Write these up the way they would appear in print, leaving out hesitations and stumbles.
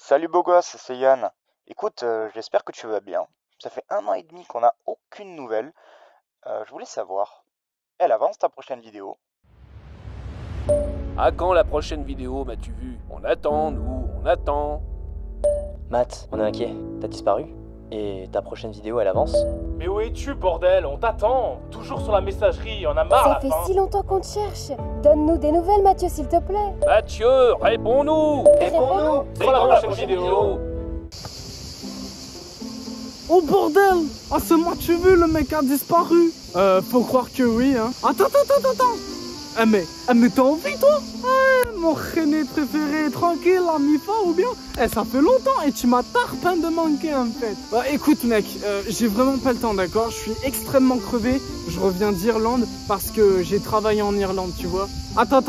Salut beau gosse, c'est Yann. Écoute, j'espère que tu vas bien. Ça fait 1 an et demi qu'on n'a aucune nouvelle. Je voulais savoir, elle avance ta prochaine vidéo? À quand la prochaine vidéo, m'as-tu vu? On attend, nous, on attend. Matt, on est inquiet. T'as disparu? Et ta prochaine vidéo, elle avance? Mais où es-tu, bordel? On t'attend. Toujours sur la messagerie, on a marre. Ça fait si longtemps qu'on te cherche. Donne-nous des nouvelles, Mathieu, s'il te plaît. Mathieu, réponds-nous! Réponds-nous. C'est quand la prochaine vidéo? Oh bordel! Ah c'est Mathieu vu, le mec a disparu. Faut croire que oui, hein. Attends. Ah mais t'as envie toi? Mon René préféré, tranquille, la mi-fa ou bien? Ça fait longtemps et tu m'as tarpin de manquer en fait. Bah écoute mec, j'ai vraiment pas le temps, d'accord? Je suis extrêmement crevé, je reviens d'Irlande parce que j'ai travaillé en Irlande, tu vois. Attends.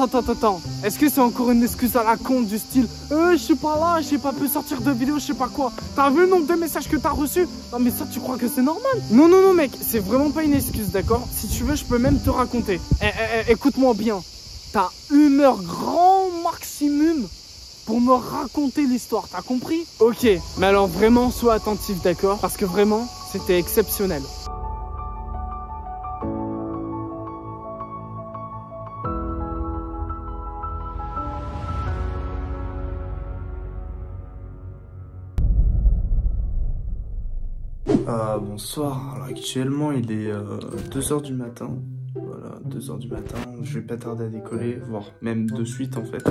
Est-ce que c'est encore une excuse à la con du style je suis pas là, j'ai pas pu sortir de vidéo, je sais pas quoi. T'as vu le nombre de messages que t'as reçus? Non mais ça tu crois que c'est normal? Non mec, c'est vraiment pas une excuse, d'accord? Si tu veux, je peux même te raconter. Écoute-moi bien. T'as 1 heure grand maximum pour me raconter l'histoire, t'as compris? Ok, mais alors vraiment sois attentif, d'accord? Parce que vraiment, c'était exceptionnel. Bonsoir, alors actuellement il est 2h du matin, voilà 2h du matin, je vais pas tarder à décoller, voire même de suite en fait.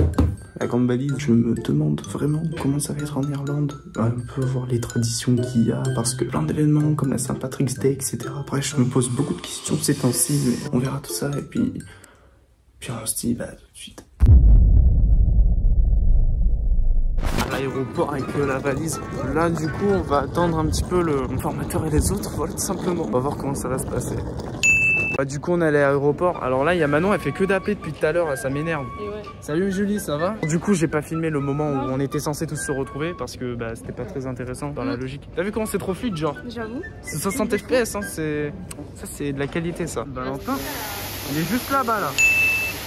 La grande balise, je me demande vraiment comment ça va être en Irlande, un peu voir les traditions qu'il y a, parce que plein d'événements comme la Saint-Patrick's Day, etc. Après je me pose beaucoup de questions ces temps-ci, mais on verra tout ça et puis on se dit bah tout de suite. L'aéroport avec la valise. Là du coup on va attendre un petit peu le formateur et les autres, voilà tout simplement. On va voir comment ça va se passer. Bah, du coup on est à l'aéroport. Alors là il y a Manon, elle fait que d'appeler depuis tout à l'heure, ça m'énerve. Ouais. Salut Julie, ça va? Du coup j'ai pas filmé le moment où on était censés tous se retrouver parce que bah, c'était pas très intéressant dans la logique. T'as vu comment c'est trop fluide genre? J'avoue. C'est 60 fps, hein, ça c'est de la qualité ça. Valentin, il est juste là-bas là.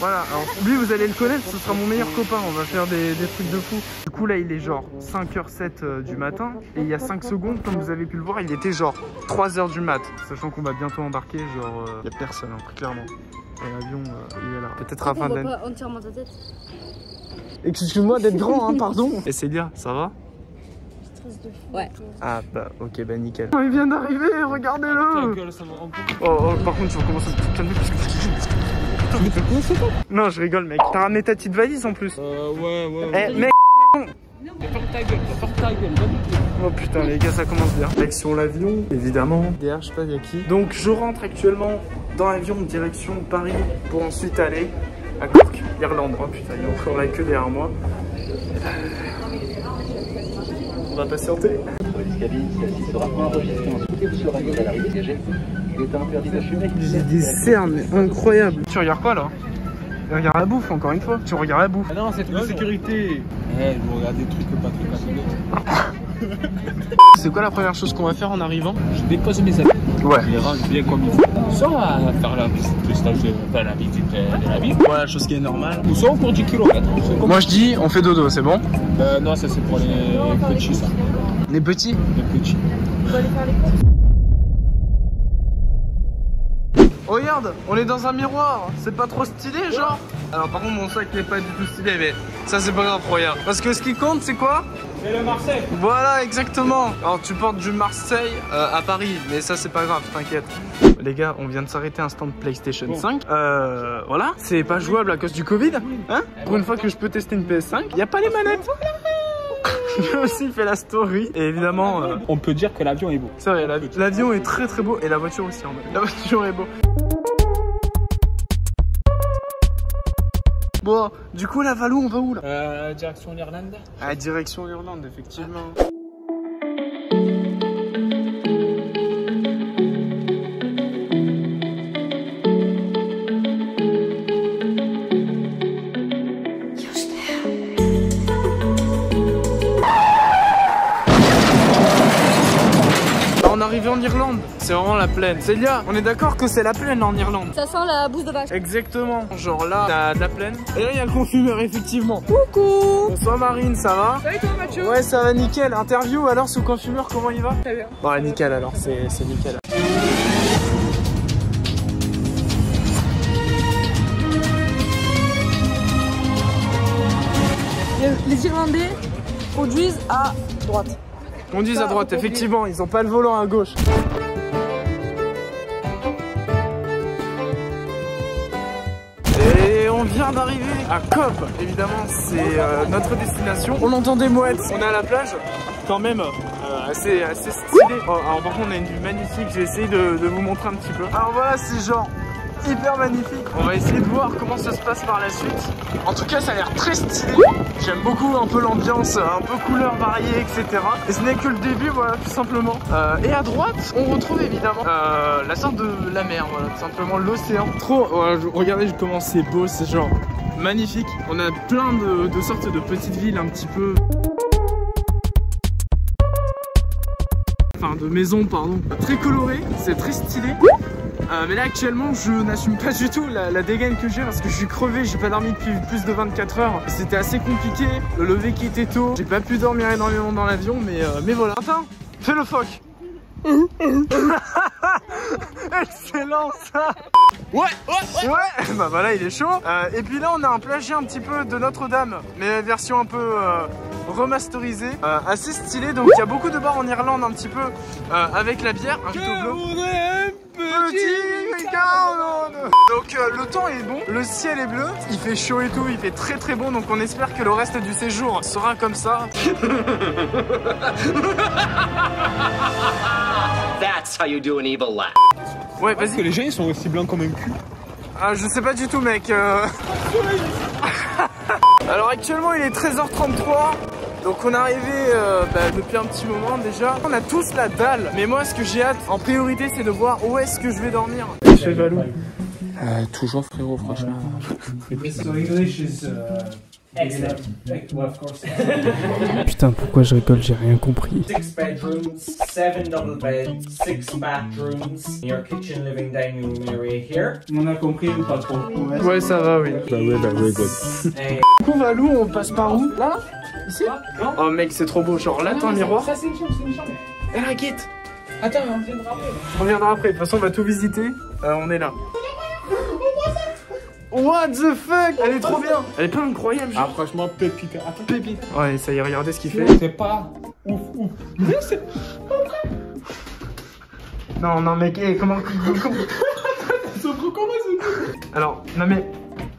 Voilà, alors lui vous allez le connaître, ce sera mon meilleur copain, on va faire des trucs de fou. Du coup là il est genre 5h07 du matin et il y a 5 secondes comme vous avez pu le voir il était genre 3h du mat. Sachant qu'on va bientôt embarquer, genre il y a personne hein, très clairement. Et l'avion il est là. Peut-être à la fin de l'année. On voit pas entièrement ta tête. Excuse-moi d'être grand hein, pardon. Et Célia, ça va? Ouais. Ah bah ok bah nickel. Il vient d'arriver, regardez-le. Oh par contre tu vas commencer à te calmer parce que... Non, je rigole, mec. T'as ramené ta petite valise en plus. Ouais. Mec. Ferme ta gueule. Oh putain, les gars, ça commence bien. Direction l'avion, évidemment. Derrière, je sais pas, y'a qui. Donc, je rentre actuellement dans l'avion, direction Paris, pour ensuite aller à Cork, Irlande. Oh putain, il y a encore la queue derrière moi. On va patienter. J'ai des cernes incroyables. Tu regardes quoi là? Tu regardes la bouffe encore une fois. Tu regardes la bouffe. Ah non, c'est truc de sécurité. Je regarde des trucs pas très passionnés. C'est quoi la première chose qu'on va faire en arrivant? Je dépose mes habits. Ouais. Je les range bien comme il faut. Soit à faire la visite de stage, la visite de la ville. Voilà, chose qui est normale. Ou soit au cours du kilomètre. Moi je dis, on fait dodo, c'est bon? Non, ça c'est pour les petits ça. Les petits? Les petits. Oh, regarde, on est dans un miroir, c'est pas trop stylé genre? Alors par contre mon sac n'est pas du tout stylé mais ça c'est pas grave, regarde. Parce que ce qui compte c'est quoi? C'est le Marseille. Voilà exactement. Alors tu portes du Marseille à Paris mais ça c'est pas grave, t'inquiète. Les gars, on vient de s'arrêter un stand PlayStation 5. Voilà, c'est pas jouable à cause du Covid, hein? Pour une fois que je peux tester une PS5, y a pas les manettes. J'ai aussi fait la story et évidemment on peut dire que l'avion est beau. C'est vrai, l'avion est très très beau et la voiture aussi en fait. La voiture est beau. Bon, du coup la Valou, on va où là? Direction l'Irlande. Ah, direction l'Irlande, effectivement. arrivé en Irlande. C'est vraiment la plaine. Célia, on est d'accord que c'est la plaine en Irlande? Ça sent la bouse de vache. Exactement. Genre là, t'as de la plaine. Et là, il y a le confumeur, effectivement. Coucou. Bonsoir Marine, ça va? Salut toi Mathieu. Ouais, ça va nickel. Interview alors sous confumeur, comment il va? Très bien. Ouais, nickel alors, c'est nickel. Les Irlandais conduisent à droite. Conduisent à droite, effectivement, ils ont pas le volant à gauche. Et on vient d'arriver à Cobb, évidemment, c'est notre destination. On entend des mouettes, on est à la plage, quand même assez stylé. Oh, alors par contre, on a une vue magnifique, j'ai essayé de vous montrer un petit peu. Alors voilà, c'est genre hyper magnifique. On va essayer de voir comment ça se passe par la suite. En tout cas, ça a l'air très stylé. J'aime beaucoup un peu l'ambiance, un peu couleurs variées, etc. Et ce n'est que le début, voilà, tout simplement. Et à droite, on retrouve évidemment la sorte de la mer, voilà, tout simplement l'océan. Trop, voilà, regardez comment c'est beau, c'est genre magnifique. On a plein de sortes de petites villes un petit peu... Enfin, de maisons, pardon. Très colorées, c'est très stylé. Mais là actuellement je n'assume pas du tout la dégaine que j'ai parce que je suis crevé, j'ai pas dormi depuis plus de 24 heures. C'était assez compliqué, le lever qui était tôt, j'ai pas pu dormir énormément dans l'avion mais voilà. Attends, fais le phoque. Excellent ça. Ouais, bah voilà il est chaud. Et puis là on a un plagiat un petit peu de Notre-Dame, mais version un peu remasterisée, assez stylé. Donc il y a beaucoup de bars en Irlande un petit peu avec la bière, un petit bleu. Donc le temps est bon, le ciel est bleu, il fait chaud et tout, il fait très très bon. Donc on espère que le reste du séjour sera comme ça. That's how you do an evil laugh. Ouais, vas-y. Que les gens ils sont aussi blancs comme un cul. Ah, je sais pas du tout, mec. Alors actuellement il est 13h33. Donc on est arrivé depuis un petit moment déjà. On a tous la dalle. Mais moi ce que j'ai hâte en priorité c'est de voir où est-ce que je vais dormir. Monsieur Valou. Toujours frérot, franchement. Putain, pourquoi je rigole, j'ai rien compris. 6 bedrooms, 7 double beds, 6 bathrooms, your kitchen, living, dining room area here. On a compris ou pas trop? Ouais, ça va, oui. Bah ouais, good. Du coup, Valou, on passe par où? Là? Ici? Oh mec, c'est trop beau. Genre là, t'as un miroir. Ça, c'est une chambre, Eh la guette. Attends, on reviendra après. On reviendra après. De toute façon, on va tout visiter. On est là. What the fuck? Elle est trop bien. Elle est pas incroyable. Ah franchement, pépite. Attends. Pépite. Ouais, ça y est, regardez ce qu'il fait. C'est pas ouf. Mais c'est... Non, mec, comment... Alors, non mais...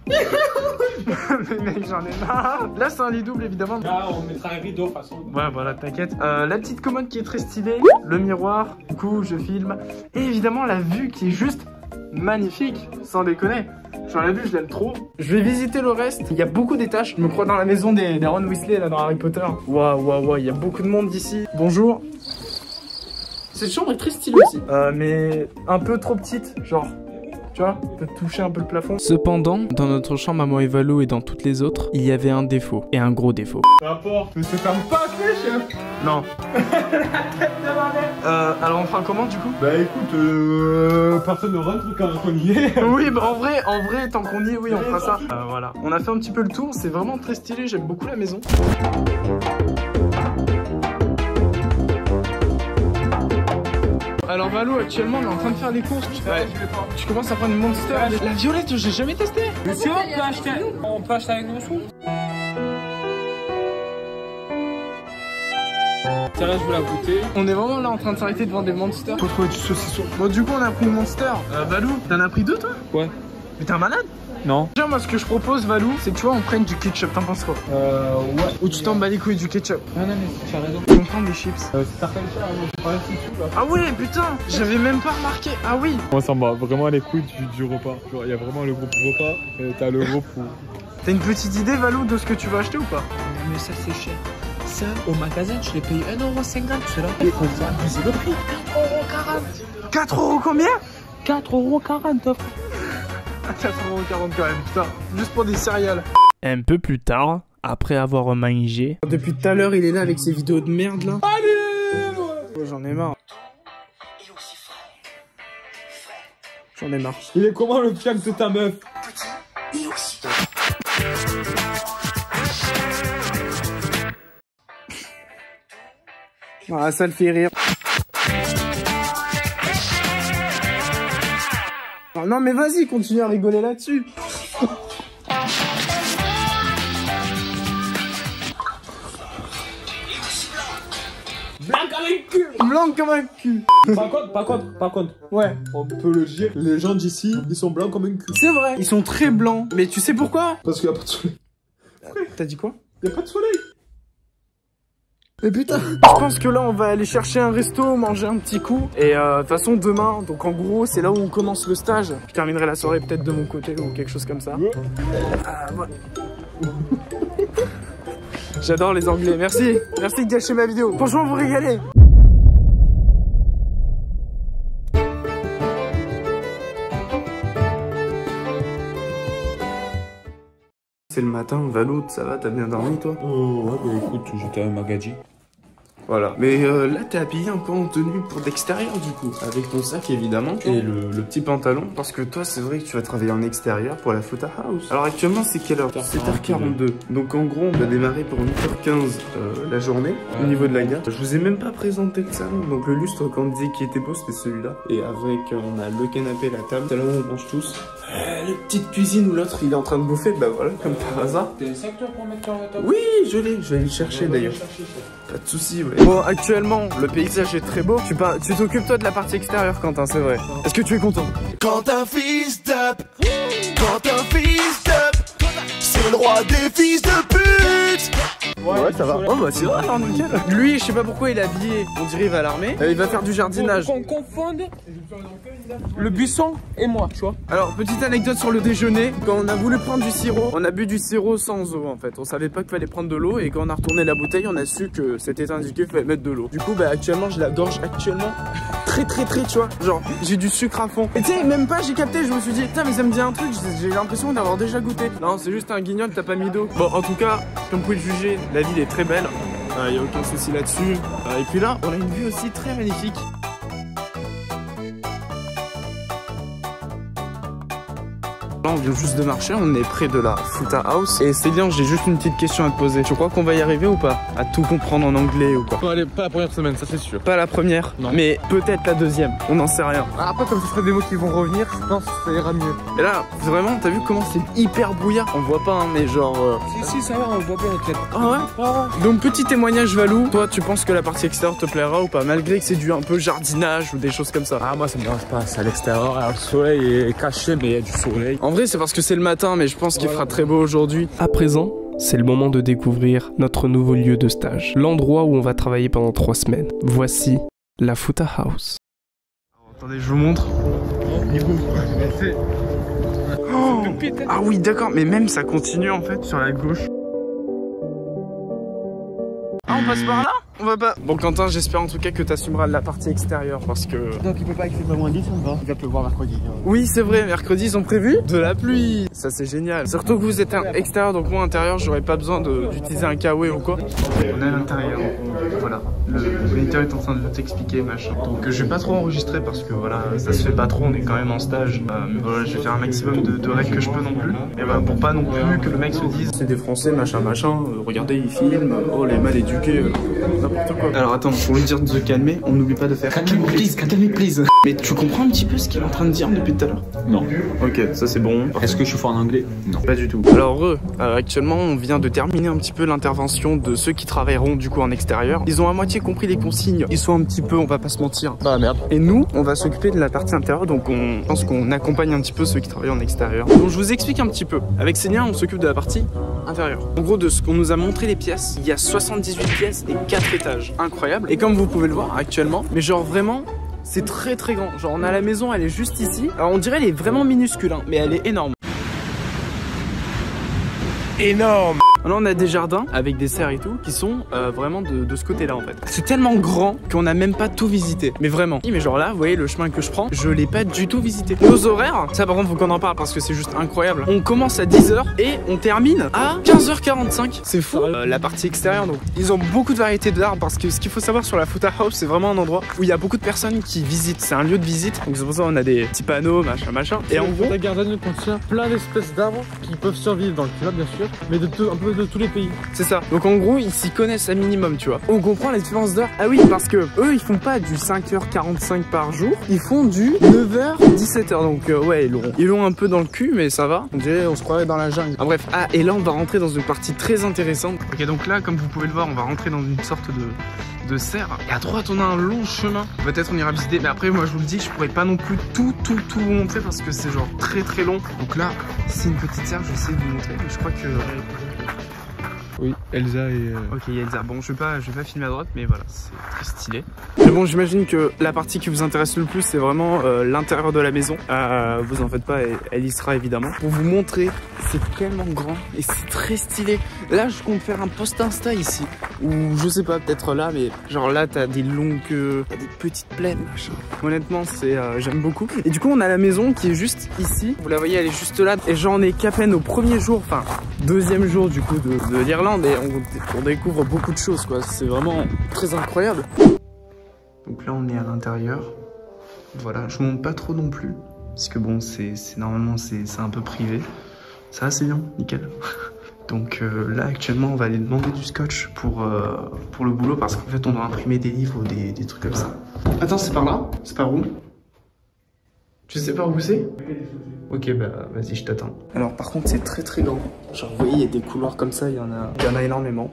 Mais mec, j'en ai marre. Là, c'est un lit double, évidemment. Là, on mettra un rideau, de toute façon. Ouais, voilà, t'inquiète. La petite commode qui est très stylée. Le miroir. Du coup, je filme. Et évidemment, la vue qui est juste magnifique. Sans déconner. Genre, la vue, je l'aime trop. Je vais visiter le reste. Il y a beaucoup d'étages. Je me crois dans la maison des Ron Weasley, là, dans Harry Potter. Waouh. Il y a beaucoup de monde d'ici. Bonjour. Cette chambre est très stylée aussi. Mais un peu trop petite. Genre... Tu vois, on peut toucher un peu le plafond. Cependant, dans notre chambre à moi et Valou et dans toutes les autres, il y avait un défaut. Et un gros défaut. Rapport, ne se ferme pas, chef. Non. Alors on fera comment du coup? Bah écoute, personne ne rentre quand on y est. Oui, bah en vrai, tant qu'on y est, oui, on fera ça. Voilà. On a fait un petit peu le tour, c'est vraiment très stylé, j'aime beaucoup la maison. Alors Valou, actuellement on est en train de faire des courses. Ouais. Tu commences à prendre une Monster. La violette, j'ai jamais testé. Mais si on peut acheter avec nos sous. Tiens, là je veux la goûter. On est vraiment là en train de s'arrêter devant des Monsters. Faut trouver du saucisson. Bon, du coup on a pris une Monster. Valou, t'en as pris deux toi? Ouais. Mais t'es un malade? Non. Déjà moi ce que je propose Valou, c'est que tu vois on prenne du ketchup, t'en penses quoi? Ouais. Ou tu t'en bats les couilles du ketchup? Non mais tu as raison. On prend des chips. C'est certain cher, j'ai pas réussi dessus là. Ah ouais putain, j'avais même pas remarqué. Ah oui. Moi ça me bat vraiment les couilles du repas. Genre il y a vraiment le groupe repas et t'as le groupe où... T'as une petite idée Valou de ce que tu vas acheter ou pas? Mais ça c'est cher. Ça au magasin je l'ai payé 1,50 €. Cela et on va abuser le prix. 4,40 €. 4 € combien? 4,40 €. 4,40 € quand même, putain, juste pour des céréales. Un peu plus tard, après avoir mangé... Depuis tout à l'heure, il est là avec ses vidéos de merde là. Allez ouais. J'en ai marre. J'en ai marre. Il est comment le fiac de ta meuf? Ah, ça le fait rire. Oh, non mais vas-y, continue à rigoler là-dessus. Blanc comme un cul. Blanc comme un cul. Par contre, ouais, on peut le dire, les gens d'ici, ils sont blancs comme un cul. C'est vrai, ils sont très blancs. Mais tu sais pourquoi? Parce qu'il n'y a pas de soleil. T'as dit quoi? Il n'y a pas de soleil. Mais putain, je pense que là on va aller chercher un resto, manger un petit coup. Et de toute façon demain, donc en gros c'est là où on commence le stage. Je terminerai la soirée peut-être de mon côté ou quelque chose comme ça. Voilà. J'adore les Anglais, merci de gâcher ma vidéo. Franchement vous régalez. C'est le matin, Valoud, ça va, t'as bien dormi toi? Ouais, bah écoute, j'étais à Magadji. Voilà. Mais là, t'es habillé un peu en tenue pour d'extérieur du coup. Avec ton sac évidemment et le petit pantalon. Parce que toi, c'est vrai que tu vas travailler en extérieur pour la Futa House. Alors actuellement, c'est quelle heure? 7h42. Donc en gros, on va démarrer pour 8h15 la journée au niveau de la gare. Je vous ai même pas présenté le salon. Donc le lustre, quand on disait qu'il était beau, c'était celui-là. Et avec, on a le canapé, la table. C'est là où on mange tous. La petite cuisine où l'autre il est en train de bouffer, bah voilà, comme par hasard. T'as un sac toi pour mettre la table? Oui, je vais le chercher d'ailleurs. Pas de soucis, ouais. Bon, actuellement, le paysage est très beau. Tu t'occupes toi de la partie extérieure, Quentin, c'est vrai. Est-ce que tu es content? Quand un fils d'up, c'est le roi des fils de pute. Ouais, ça va. Oh bah c'est vrai, alors nickel. Lui, je sais pas pourquoi il est habillé, on dirait il va à l'armée. Il va faire du jardinage. Qu'on confonde le buisson et moi, tu vois. Alors, petite anecdote sur le déjeuner. Quand on a voulu prendre du sirop, on a bu du sirop sans eau en fait. On savait pas qu'il fallait prendre de l'eau et quand on a retourné la bouteille, on a su que c'était indiqué qu'il fallait mettre de l'eau. Du coup, bah actuellement, je la gorge actuellement très, tu vois. Genre, j'ai du sucre à fond. Et tu sais, même pas, j'ai capté, je me suis dit, putain, mais ça me dit un truc, j'ai l'impression d'avoir déjà goûté. Non, c'est juste un guignol, t'as pas mis d'eau. Bon, en tout cas, comme vous pouvez le juger, la ville est très belle. Y a aucun souci là-dessus. Et puis là, on a une vue aussi très magnifique. Là, on vient juste de marcher, on est près de la Futa House. Et Célian, j'ai juste une petite question à te poser. Tu crois qu'on va y arriver ou pas? À tout comprendre en anglais ou quoi? Non, allez, pas la première semaine, ça c'est sûr. Pas la première, non. Mais peut-être la deuxième, on n'en sait rien. Après, comme ce serait des mots qui vont revenir, je pense que ça ira mieux. Et là, vraiment, t'as vu comment c'est hyper brouillard? On voit pas, hein, mais genre... Si, ça va, on voit bien notre tête. Ah ouais? Donc, petit témoignage, Valou. Toi, tu penses que la partie extérieure te plaira ou pas? Malgré que c'est du un peu jardinage ou des choses comme ça. Ah, moi, ça me dérange pas. C'est à l'extérieur. Alors, le soleil est caché, mais il y a du soleil. En vrai, c'est parce que c'est le matin, mais je pense qu'il fera très beau aujourd'hui. À présent, c'est le moment de découvrir notre nouveau lieu de stage. L'endroit où on va travailler pendant 3 semaines. Voici la Futa House. Attendez, je vous montre. Oh, ah oui, d'accord, mais même ça continue en fait sur la gauche. Ah, on passe par là? On va pas. Bon, Quentin, j'espère en tout cas que tu assumeras la partie extérieure parce que. Donc il peut pas qu'il fait pas moins 10, ça me va. Il va pleuvoir mercredi. Oui, c'est vrai, mercredi ils ont prévu de la pluie. Ça c'est génial. Surtout que vous êtes extérieur, donc moi intérieur, j'aurais pas besoin d'utiliser un kawaii ou quoi. On est à l'intérieur. Voilà. Le moniteur est en train de t'expliquer, machin. Donc je vais pas trop enregistrer parce que voilà, ça se fait pas trop, on est quand même en stage. Mais voilà, je vais faire un maximum de règles que je peux non plus. Et voilà, pour pas non plus que le mec se dise c'est des Français, machin. Regardez, ils filment. Oh, les mal éduqués. N'importe quoi. Alors attends, pour lui dire de se calmer, on n'oublie pas de faire calme please. Mais tu comprends un petit peu ce qu'il est en train de dire depuis tout à l'heure? Non. Ok, ça c'est bon. Est-ce que je suis fort en anglais? Non. Pas du tout. Alors actuellement, on vient de terminer un petit peu l'intervention de ceux qui travailleront du coup en extérieur. Ils ont à moitié compris les consignes. Ils sont un petit peu, on va pas se mentir. Ah merde. Et nous, on va s'occuper de la partie intérieure, donc on pense qu'on accompagne un petit peu ceux qui travaillent en extérieur. Donc je vous explique un petit peu. Avec Célia, on s'occupe de la partie intérieure. En gros, de ce qu'on nous a montré les pièces, il y a 78 pièces et 4 étages. Incroyable. Et comme vous pouvez le voir actuellement, mais genre vraiment, c'est très grand. Genre on a la maison, elle est juste ici. Alors on dirait elle est vraiment minuscule, hein, mais elle est énorme. énorme. Là on a des jardins avec des serres et tout qui sont vraiment de ce côté là en fait. C'est tellement grand qu'on n'a même pas tout visité. Mais vraiment. Mais genre là vous voyez le chemin que je prends, je l'ai pas du tout visité. Nos horaires, ça par contre faut qu'on en parle parce que c'est juste incroyable. On commence à 10h et on termine à 15h45. C'est fou. La partie extérieure donc ils ont beaucoup de variétés d'arbres parce que ce qu'il faut savoir sur la Futa House c'est vraiment un endroit où il y a beaucoup de personnes qui visitent. C'est un lieu de visite donc c'est pour ça on a des petits panneaux machin. Et en gros la Garden contient plein d'espèces d'arbres qui peuvent survivre dans le climat bien sûr, mais un peu de tous les pays. C'est ça. Donc en gros, ils s'y connaissent un minimum, tu vois. On comprend la différence d'heure. Ah oui, parce que eux, ils font pas du 5h45 par jour. Ils font du 9h, 17h. Donc ouais, ils l'ont un peu dans le cul, mais ça va. On se croirait dans la jungle. Ah, bref. Ah, et là, on va rentrer dans une partie très intéressante. Ok, donc là, comme vous pouvez le voir, on va rentrer dans une sorte de serre. Et à droite, on a un long chemin. Peut-être on ira visiter. Mais après, moi, je vous le dis, je pourrais pas non plus tout vous montrer parce que c'est genre très long. Donc là, c'est une petite serre. Je vais essayer de vous montrer. Mais je crois que... Oui, Elsa et... Ok, il y a Elsa. Bon, je vais pas filmer à droite, mais voilà, c'est très stylé. Mais bon, j'imagine que la partie qui vous intéresse le plus, c'est vraiment l'intérieur de la maison. Vous en faites pas, elle y sera évidemment. Pour vous montrer, c'est tellement grand et c'est très stylé. Là, je compte faire un post Insta ici. Ou je sais pas, peut-être là, mais genre là, t'as des longues... t'as des petites plaines, machin. Honnêtement, c'est j'aime beaucoup. Et du coup, on a la maison qui est juste ici. Vous la voyez, elle est juste là. Et j'en ai qu'à peine au premier jour, enfin, deuxième jour du coup de l'Irlande. Et on découvre beaucoup de choses quoi, c'est vraiment très incroyable. Donc là on est à l'intérieur, voilà, je vous montre pas trop non plus, parce que bon normalement c'est un peu privé. Ça va, c'est bien, nickel. Donc là actuellement on va aller demander du scotch pour le boulot, parce qu'en fait on doit imprimer des livres ou des trucs comme ça. Attends, c'est par là? C'est par où? Tu sais pas où c'est? Ok, bah vas-y, je t'attends. Alors par contre c'est très grand. Genre vous voyez, il y a des couloirs comme ça, il y en a énormément.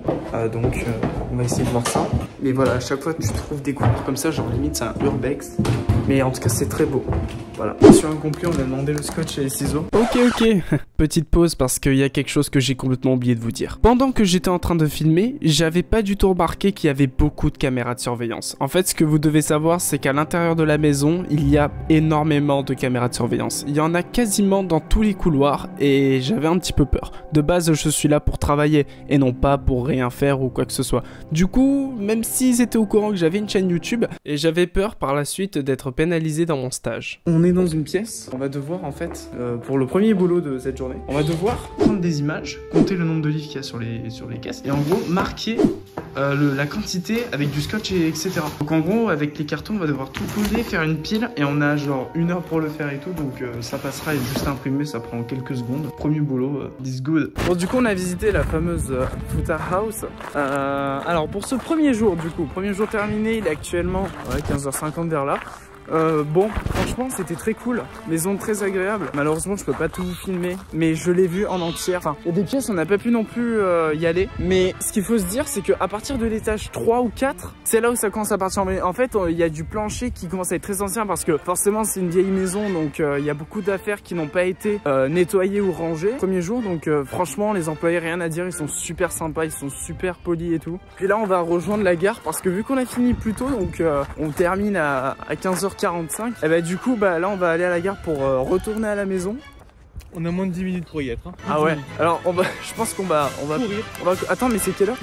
Donc on va essayer de voir ça. Mais voilà, à chaque fois tu trouves des couloirs comme ça, genre limite c'est un urbex. Mais en tout cas c'est très beau. Voilà. Mission incomplie, on a demandé le scotch et les ciseaux. Ok. Petite pause parce qu'il y a quelque chose que j'ai complètement oublié de vous dire. Pendant que j'étais en train de filmer, j'avais pas du tout remarqué qu'il y avait beaucoup de caméras de surveillance. En fait, ce que vous devez savoir, c'est qu'à l'intérieur de la maison, il y a énormément de caméras de surveillance. Il y en a quasiment dans tous les couloirs et j'avais un petit peu peur. De base, je suis là pour travailler et non pas pour rien faire ou quoi que ce soit. Du coup, même s'ils étaient au courant que j'avais une chaîne YouTube, et j'avais peur par la suite d'être pénalisé dans mon stage. On est dans une pièce, on va devoir en fait, pour le premier boulot de cette journée, on va devoir prendre des images, compter le nombre de livres qu'il y a sur les caisses et en gros marquer la quantité avec du scotch et etc. Donc en gros avec les cartons on va devoir tout coller, faire une pile et on a genre 1 heure pour le faire et tout, donc ça passera et juste imprimer, ça prend quelques secondes. Premier boulot, this good. Bon du coup on a visité la fameuse Futa House. Alors pour ce premier jour du coup, premier jour terminé, il est actuellement 15h50 vers là. Bon, franchement c'était très cool, maison très agréable. Malheureusement je peux pas tout vous filmer, mais je l'ai vu en entière. Enfin, il y a des pièces on n'a pas pu non plus y aller. Mais ce qu'il faut se dire c'est qu'à partir de l'étage 3 ou 4, c'est là où ça commence à partir. En fait il y a du plancher qui commence à être très ancien parce que forcément c'est une vieille maison. Donc il y a beaucoup d'affaires qui n'ont pas été nettoyées ou rangées premier jour. Donc franchement les employés, rien à dire, ils sont super sympas, ils sont super polis et tout. Puis là on va rejoindre la gare parce que vu qu'on a fini plus tôt, donc on termine à 15h45, et bah du coup là on va aller à la gare pour retourner à la maison. On a moins de 10 minutes pour y être. Hein. Ah ouais. Alors je pense qu'on va courir. Attends, mais c'est quelle heure?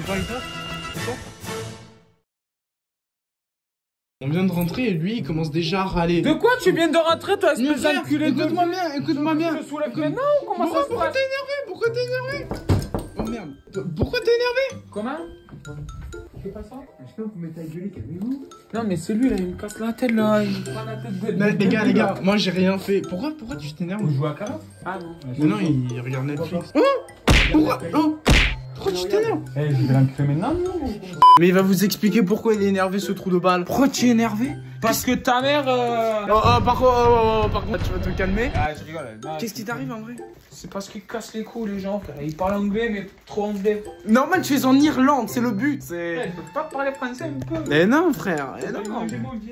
On vient de rentrer et lui il commence déjà à râler. De quoi tu viens de rentrer toi, espèce d'enculé? Écoute-moi bien. Je te soulève maintenant ou comment ça se passe? Pourquoi t'es énervé? Oh merde. Pourquoi t'es énervé? Comment? fais pas ça. Je peux vous mettre à gueuler, calmez-vous. Non mais celui là il me casse la tête là, il me prend la tête de... Les gars, moi j'ai rien fait. Pourquoi tu t'énerves? On joue à Call of? Ah non. Non, il regarde Netflix. Pourquoi tu t'énerves? Eh, j'ai rien fait maintenant. Mais il va vous expliquer pourquoi il est énervé ce trou de balle. Pourquoi tu es énervé? Parce que ta mère par contre, tu vas te calmer. Ah, je rigole. Qu'est-ce qui t'arrive en vrai? C'est parce qu'ils cassent les coups les gens, frère. Ils parlent anglais mais trop anglais. Normal, tu es en Irlande, c'est le but. Ouais, tu peux pas parler français un peu. Mais non frère, non.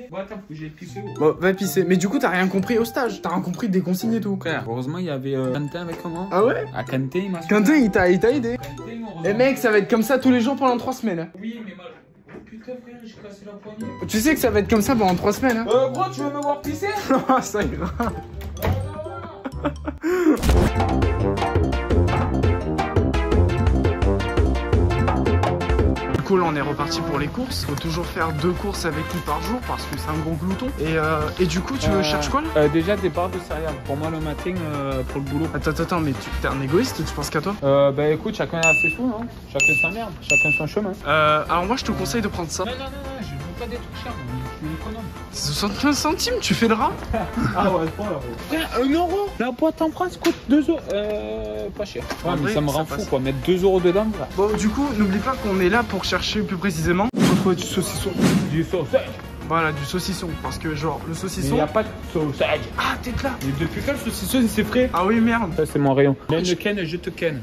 Bon attends, j'ai pissé où? Bon, va pisser. Mais du coup, t'as rien compris au stage. T'as rien compris des consignes et tout. Frère, heureusement il y avait Quentin avec comment? Ah ouais? Ah, Quentin, il m'a... Quentin, il t'a aidé. Et mec, ça va être comme ça tous les jours pendant 3 semaines. Oui, mais mal. Putain frère, j'ai cassé la poignée. Tu sais que ça va être comme ça pendant 3 semaines hein? Gros, tu veux me voir pisser? Non, ça ira. coup là on est reparti pour les courses. Faut toujours faire 2 courses avec lui par jour parce que c'est un gros glouton. Et du coup tu cherches quoi là? Déjà des barres de céréales pour moi le matin pour le boulot. Attends, mais t'es un égoïste, tu penses qu'à toi? Bah écoute, chacun a ses sous, hein. Chacun sa merde, chacun son chemin. Alors moi je te conseille de prendre ça. Non, je veux pas des trucs chers, je suis économe. 75 centimes, tu fais le rat? Ah ouais, 3 euros. Tiens, 1 euro. La boîte en France coûte 2 euros. Pas cher. Ouais, mais ça me rend fou quoi, mettre 2 euros dedans. Là. Bon, du coup, n'oublie pas qu'on est là pour chercher plus précisément. Faut trouver du saucisson. Du sausage. Voilà, du saucisson. Parce que, genre, le saucisson. Il n'y a pas de sausage. Ah, t'es là. Mais depuis quand le saucisson c'est frais? Ah oui, merde. Ça, c'est mon rayon. Même le ken, je te ken.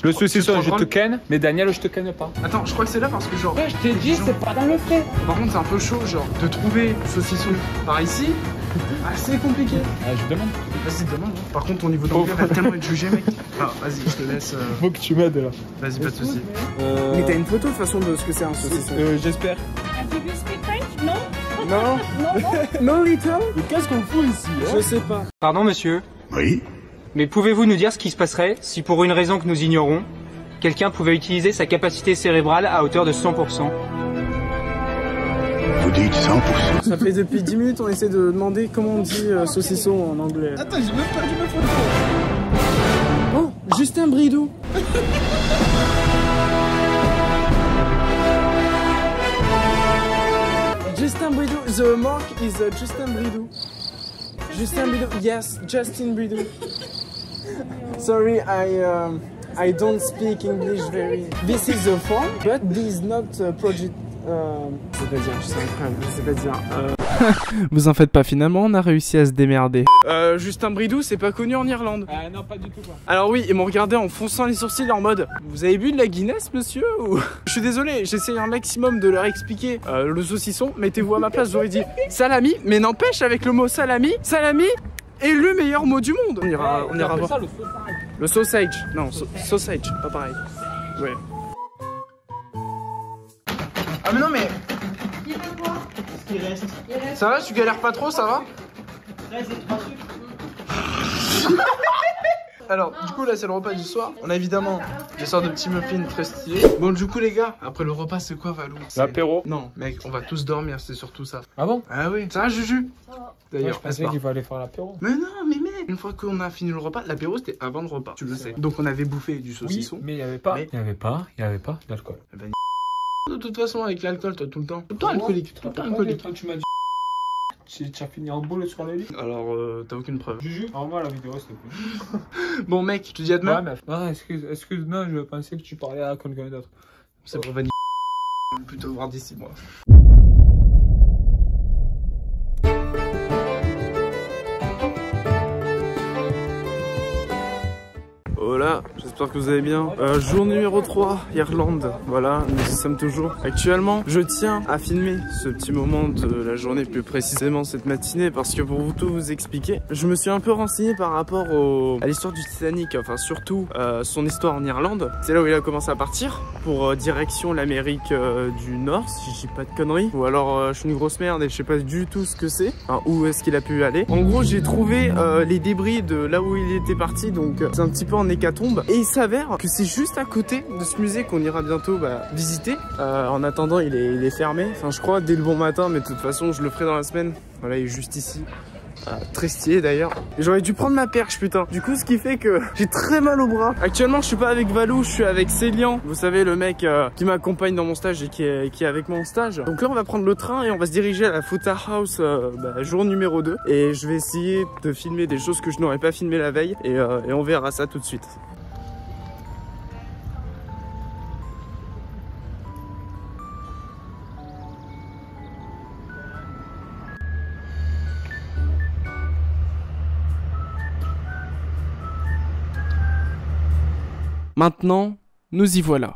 Le saucisson, je te ken, mais Daniel, je te ken pas. Attends, je crois que c'est là parce que, genre. Ouais, je t'ai dit, c'est pas dans le frais. Par contre, c'est un peu chaud, genre, de trouver saucisson par ici. Assez compliqué. Ah, je demande. Vas-y, demande. Par contre, ton niveau d'anglais va tellement être jugé, mec. Ah, vas-y, je te laisse. Faut que tu m'aides là. Vas-y, pas de soucis. Mais t'as une photo de toute façon de ce que c'est un saucisson? J'espère. Do you speak French? Non. Non. No little. Mais qu'est-ce qu'on fout ici Je sais pas. Pardon, monsieur? Oui. Mais pouvez-vous nous dire ce qui se passerait si, pour une raison que nous ignorons, quelqu'un pouvait utiliser sa capacité cérébrale à hauteur de 100%? Vous dites 100%. Ça fait depuis 10 minutes on essaie de demander comment on dit saucisson en anglais. Attends, j'ai même perdu ma photo. Oh, Justin Bridou. Justin Bridou, the mark is Justin Bridou. Justin Bridou, yes, Justin Bridou. Sorry, I don't speak English very. This is the form, but this is not project. Je sais pas dire, c'est incroyable, je sais pas dire. Vous en faites pas, finalement on a réussi à se démerder. Justin Bridou, c'est pas connu en Irlande. Non, pas du tout quoi. Alors oui, ils m'ont regardé en fonçant les sourcils en mode vous avez bu de la Guinness, monsieur ou... Je suis désolé, j'essaye un maximum de leur expliquer le saucisson. Mettez-vous à ma place, j'aurais dit salami, mais n'empêche avec le mot salami est le meilleur mot du monde. On ira voir. Ça, le sausage. Non, sausage, pas pareil. Ouais. Ah mais non mais... Il fait quoi? Ce qui reste. Ça va, tu galères pas trop, ça va? 13 et 3 sucres. Alors, du coup, là, c'est le repas du soir. On a évidemment des sortes de petits muffins très stylés. Bon, du coup, les gars, après le repas, c'est quoi, Valou? L'apéro. Non, mec, on va tous dormir, c'est surtout ça. Ah bon? Ah oui. Ça va, Juju? D'ailleurs, je pensais qu'il fallait faire l'apéro. Mais non, mais mec, une fois qu'on a fini le repas, l'apéro, c'était avant le repas, tu le sais. Donc, on avait bouffé du saucisson. Oui, mais il n'y avait pas. Il n'y avait pas d'alcool. De toute façon, avec l'alcool, toi, tout le temps. Tout le temps alcoolique, tout le temps alcoolique. Quand tu m'as dit tu as fini en boule sur le lit. Alors, t'as aucune preuve. Juju, envoie la vidéo, s'il te plaît. Bon, mec, je te dis à demain. Ouais, mais... Ah, excuse-moi, je pensais que tu parlais à quelqu'un d'autre. C'est pour Vanille. Plutôt voir d'ici, moi. Voilà, j'espère que vous allez bien. Jour numéro 3, Irlande. Voilà, nous y sommes toujours. Actuellement, je tiens à filmer ce petit moment de la journée, plus précisément cette matinée, parce que pour tout vous expliquer, je me suis un peu renseigné par rapport à l'histoire du Titanic, enfin surtout son histoire en Irlande. C'est là où il a commencé à partir, pour direction l'Amérique du Nord, si je dis pas de conneries. Ou alors je suis une grosse merde et je sais pas du tout ce que c'est, enfin, où est-ce qu'il a pu aller. En gros, j'ai trouvé les débris de là où il était parti, donc c'est un petit peu en hécatombe. Et il s'avère que c'est juste à côté de ce musée qu'on ira bientôt visiter. En attendant, il est fermé. Enfin, je crois dès le bon matin, mais de toute façon, je le ferai dans la semaine. Voilà, il est juste ici. Très stylé d'ailleurs. J'aurais dû prendre ma perche, putain. Du coup, ce qui fait que j'ai très mal au bras. Actuellement, je suis pas avec Valou, je suis avec Célian. Vous savez, le mec qui m'accompagne dans mon stage et qui est avec moi en stage. Donc là, on va prendre le train et on va se diriger à la Footer House jour numéro 2. Et je vais essayer de filmer des choses que je n'aurais pas filmé la veille. Et on verra ça tout de suite. Maintenant, nous y voilà.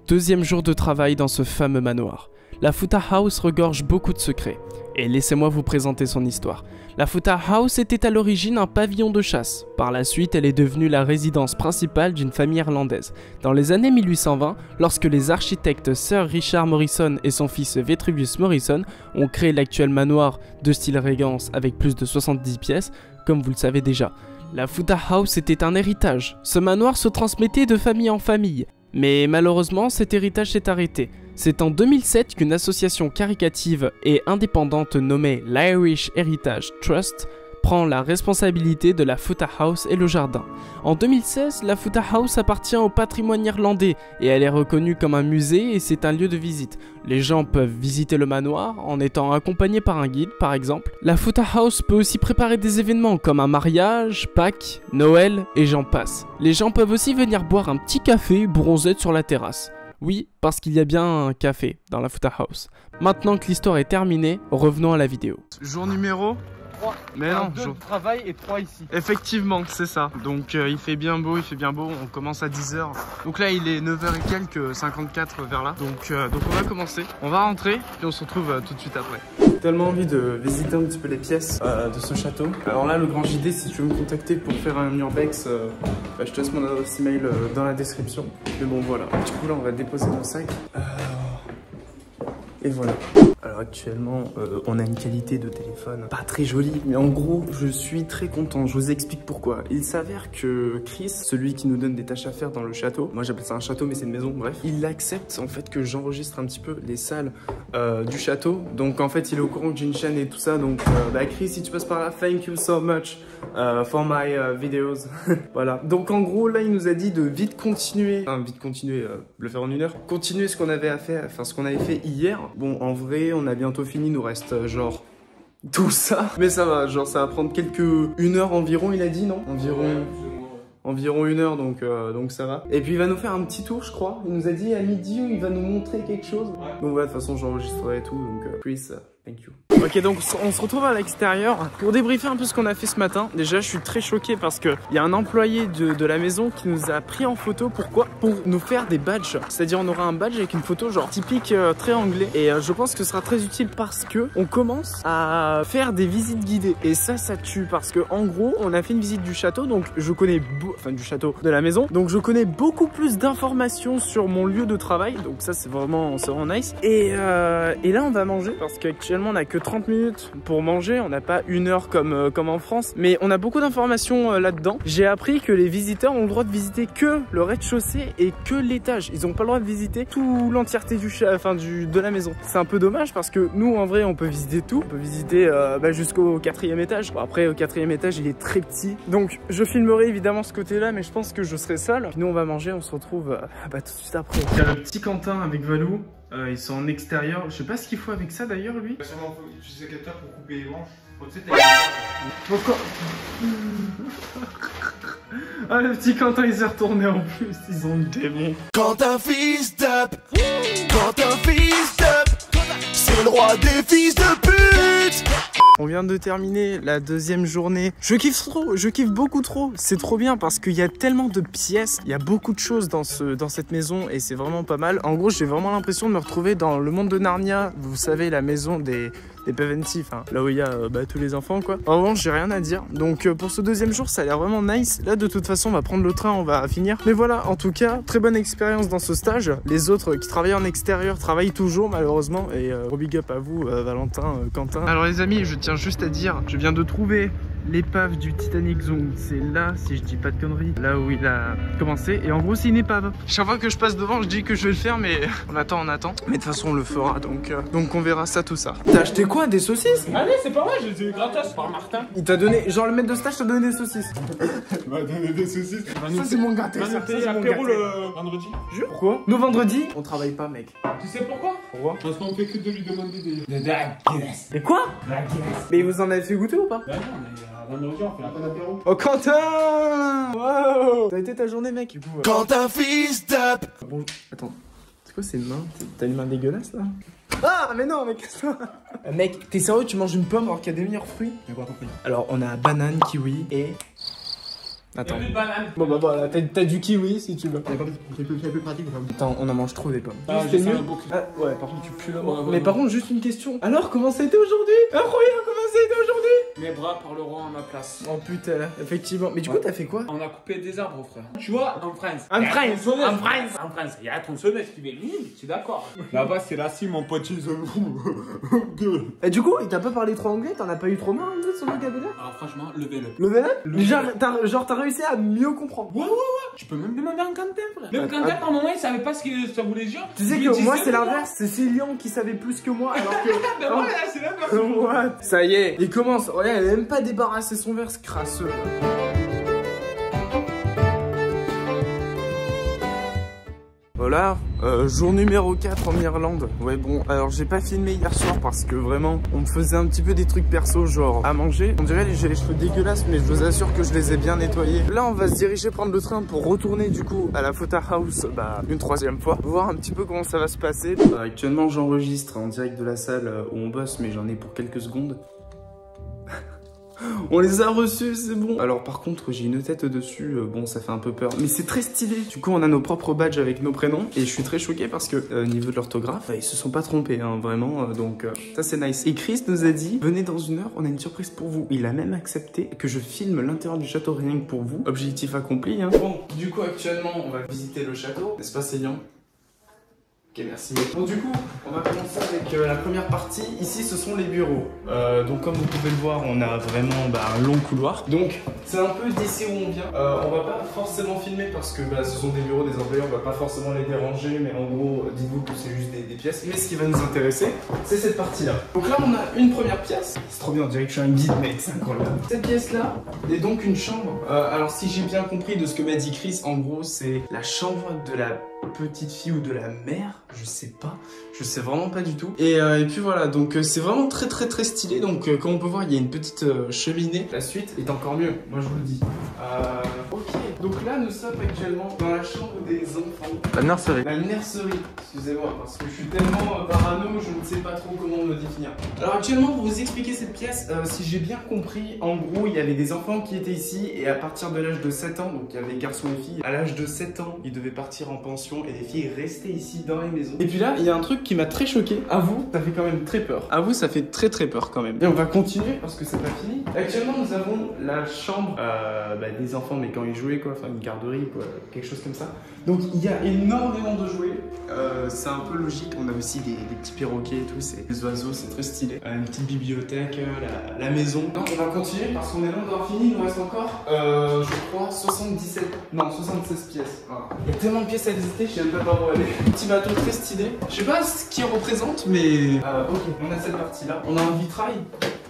Deuxième jour de travail dans ce fameux manoir. La Footer House regorge beaucoup de secrets. Et laissez-moi vous présenter son histoire. La Footer House était à l'origine un pavillon de chasse. Par la suite, elle est devenue la résidence principale d'une famille irlandaise. Dans les années 1820, lorsque les architectes Sir Richard Morrison et son fils Vitruvius Morrison ont créé l'actuel manoir de style Régence avec plus de 70 pièces, comme vous le savez déjà. La Footer House était un héritage. Ce manoir se transmettait de famille en famille. Mais malheureusement, cet héritage s'est arrêté. C'est en 2007 qu'une association caritative et indépendante nommée l'Irish Heritage Trust prend la responsabilité de la Foote House et le jardin. En 2016, la Foote House appartient au patrimoine irlandais et elle est reconnue comme un musée et c'est un lieu de visite. Les gens peuvent visiter le manoir en étant accompagnés par un guide par exemple. La Foote House peut aussi préparer des événements comme un mariage, Pâques, Noël et j'en passe. Les gens peuvent aussi venir boire un petit café bronzette sur la terrasse. Oui, parce qu'il y a bien un café dans la Foote House. Maintenant que l'histoire est terminée, revenons à la vidéo. Jour numéro 3. Mais non, 2 de travail et 3 ici. Effectivement, c'est ça. Donc il fait bien beau, on commence à 10 h. Donc là il est 9 h et quelques, 54 vers là. Donc on va commencer, on va rentrer, puis on se retrouve tout de suite après. J'ai tellement envie de visiter un petit peu les pièces de ce château. Alors là le grand JD, si tu veux me contacter pour faire un urbex, je te laisse mon adresse email dans la description. Mais bon voilà, du coup là on va déposer mon sac. Et voilà. Alors actuellement, on a une qualité de téléphone pas très jolie, mais en gros, je suis très content. Je vous explique pourquoi. Il s'avère que Chris, celui qui nous donne des tâches à faire dans le château, moi j'appelle ça un château, mais c'est une maison, bref, il accepte en fait que j'enregistre un petit peu les salles du château. Donc en fait, il est au courant que j'ai une chaîne et tout ça. Donc Chris, si tu passes par là, thank you so much for my videos. Voilà. Donc en gros, là, il nous a dit de vite continuer, le faire en 1 heure. Continuer ce qu'on avait à faire, enfin ce qu'on avait fait hier. Bon, en vrai, on a bientôt fini, il nous reste genre tout ça. Mais ça va, genre ça va prendre 1 heure environ, il a dit, non? Environ 1 heure, donc ça va. Et puis il va nous faire un petit tour, je crois. Il nous a dit à midi où il va nous montrer quelque chose. Donc voilà, de toute façon j'enregistrerai tout, donc Chris, thank you. Ok, donc on se retrouve à l'extérieur pour débriefer un peu ce qu'on a fait ce matin. Déjà, je suis très choqué parce qu'il y a un employé de la maison qui nous a pris en photo. Pourquoi? Pour nous faire des badges. C'est-à-dire, on aura un badge avec une photo genre typique très anglais. Et je pense que ce sera très utile parce que on commence à faire des visites guidées. Et ça tue parce que en gros, on a fait une visite du château. Donc, je connais, du château, de la maison. Donc, je connais beaucoup plus d'informations sur mon lieu de travail. Donc, ça, c'est vraiment nice. Et là, on va manger parce qu'actuellement, on a que 30 minutes pour manger, on n'a pas 1 heure comme en France, mais on a beaucoup d'informations là-dedans. J'ai appris que les visiteurs ont le droit de visiter que le rez-de-chaussée et que l'étage. Ils n'ont pas le droit de visiter toute l'entièreté de la maison. C'est un peu dommage parce que nous, en vrai, on peut visiter tout. On peut visiter jusqu'au 4e étage. Bon, après, au 4e étage, il est très petit. Donc, je filmerai évidemment ce côté-là, mais je pense que je serai seul. Puis nous, on va manger, on se retrouve tout de suite après. Il y a le petit Quentin avec Valou. Ils sont en extérieur. Je sais pas ce qu'il faut avec ça d'ailleurs, lui. Sûrement, faut utiliser sécateur pour couper les branches. Pourquoi? Ah, le petit Quentin, il s'est retourné en plus. Ils ont le démon. Quentin fils d'up, Quentin fils d'up, c'est le roi des fils de pute. On vient de terminer la 2e journée. Je kiffe trop, je kiffe beaucoup trop. C'est trop bien parce qu'il y a tellement de pièces. Il y a beaucoup de choses dans cette maison et c'est vraiment pas mal. En gros, j'ai vraiment l'impression de me retrouver dans le monde de Narnia. Vous savez, la maison des Peventifs, hein, là où il y a tous les enfants, quoi. En revanche, j'ai rien à dire. Donc pour ce 2e jour, ça a l'air vraiment nice. Là, de toute façon, on va prendre le train, on va finir. Mais voilà, en tout cas, très bonne expérience dans ce stage. Les autres qui travaillent en extérieur travaillent toujours, malheureusement. Et gros big up à vous, Valentin, Quentin. Alors les amis, je tiens juste à dire, je viens de trouver l'épave du Titanic Zone. C'est là, si je dis pas de conneries, là où il a commencé. Et en gros, c'est une épave. Chaque fois que je passe devant, je dis que je vais le faire, mais on attend. Mais de toute façon, on le fera, donc on verra ça, tout ça. T'as acheté quoi? Des saucisses? Allez, c'est pas vrai, je les ai eu gratos par Martin. Il t'a donné, genre le maître de stage t'a donné des saucisses. Il m'a donné des saucisses. Ça, c'est mon gâté. Ça, c'est apéro le vendredi. Jure? Pourquoi? Nos vendredis, on travaille pas, mec. Tu sais pourquoi? Pourquoi? Parce qu'on fait que de lui demander des Mais quoi? Mais vous en avez fait goûter ou pas? Bah non, mais vendredi, on fait un peu d'apéro. Oh, Quentin! Wow! Ça a été ta journée, mec, du coup. Quentin fils d'up. Bon, attends. C'est quoi ces mains? T'as une main dégueulasse, là? Ah, mais non, mec, ça. Mec, t'es sérieux, tu manges une pomme alors qu'il y a des meilleurs fruits? J'ai pas compris. Alors, on a banane, kiwi et... Attends. Bon bah voilà, t'as du kiwi si tu veux. C'est plus pratique. Attends, on en mange trop des pommes. Ah, c'est mieux. Ouais, par contre tu pues là. Mais par contre, juste une question. Alors, comment ça a été aujourd'hui? Incroyable, comment ça a été aujourd'hui? Mes bras parleront à ma place. Oh putain, effectivement. Mais du coup, t'as fait quoi? On a coupé des arbres, frère. Tu vois, en France. En France, en France, il y a un tronçonneuse qui fait tu es d'accord. Là-bas, c'est la cime, mon pote. Et du coup, il t'a pas parlé trop anglais? T'en as pas eu trop marre anglais sur le vocabulaire? Alors, franchement, levez-le. Levez-le? Genre, t'as réussi à mieux comprendre. Ouais. Tu peux même demander en Quentin, frère. Même Quentin, par moment, il savait pas ce que ça voulait dire. Tu sais que moi, c'est l'inverse. C'est Célian qui savait plus que moi. Alors que. Ben voilà, c'est l'inverse. What? Ça y est, il commence. Regarde, elle a même pas débarrassé son verre, ce crasseux. Voilà, jour numéro 4 en Irlande. Ouais bon, alors j'ai pas filmé hier soir parce que vraiment on me faisait un petit peu des trucs perso genre à manger. On dirait que j'ai les cheveux dégueulasses mais je vous assure que je les ai bien nettoyés. Là on va se diriger prendre le train pour retourner du coup à la photo house une troisième fois. Voir un petit peu comment ça va se passer. Actuellement j'enregistre en direct de la salle où on bosse mais j'en ai pour quelques secondes. On les a reçus, c'est bon. Alors par contre j'ai une tête dessus, bon ça fait un peu peur. Mais c'est très stylé. Du coup on a nos propres badges avec nos prénoms. Et je suis très choqué parce que niveau de l'orthographe, ils se sont pas trompés hein, vraiment. Donc ça c'est nice. Et Chris nous a dit, venez dans une heure, on a une surprise pour vous. Il a même accepté que je filme l'intérieur du château rien que pour vous. Objectif accompli hein. Bon, du coup actuellement on va visiter le château. N'est-ce pas Célian? Ok, merci. Bon, du coup, on va commencer avec la première partie. Ici, ce sont les bureaux. Donc, comme vous pouvez le voir, on a vraiment un long couloir. Donc, c'est un peu d'ici où on vient. On va pas forcément filmer parce que ce sont des bureaux des employés. On va pas forcément les déranger. Mais en gros, dites-vous que c'est juste des pièces. Mais ce qui va nous intéresser, c'est cette partie-là. Donc là, on a une première pièce. C'est trop bien, on dirait que je suis un guide, mec. C'est incroyable. Cette pièce-là est donc une chambre. Alors, si j'ai bien compris de ce que m'a dit Chris, en gros, c'est la chambre de la petite fille ou de la mère, je sais pas, je sais vraiment pas du tout. Et puis voilà, donc c'est vraiment très stylé. Donc comme on peut voir, il y a une petite cheminée. La suite est encore mieux, moi je vous le dis. Ok, donc là nous sommes actuellement dans la chambre des enfants. La nurserie. La nurserie, excusez-moi, parce que je suis tellement parano, je ne sais pas trop comment me définir. Alors actuellement, pour vous expliquer cette pièce, si j'ai bien compris, en gros, il y avait des enfants qui étaient ici et à partir de l'âge de 7 ans, donc il y avait garçons et filles, à l'âge de 7 ans, ils devaient partir en pension et les filles restaient ici dans les maisons. Et puis là, il y a un truc qui m'a très choqué. À vous, ça fait quand même très peur. À vous, ça fait très peur quand même. Et on va continuer parce que c'est pas fini. Actuellement, nous avons la chambre des enfants, mais quand ils jouaient quoi, enfin une garderie quoi, quelque chose comme ça. Donc il y a énormément de jouets. C'est un peu logique. On a aussi des petits perroquets et tout, c'est des oiseaux, c'est très stylé. Une petite bibliothèque, la maison. Non, on va continuer parce qu'on est loin d'avoir fini. Il nous reste encore, je crois, 76 pièces. Voilà. Il y a tellement de pièces à visiter, je sais même pas par où aller. Petit bateau très stylé. Je sais pas ce qu'il représente, mais ok, on a cette partie-là. On a un vitrail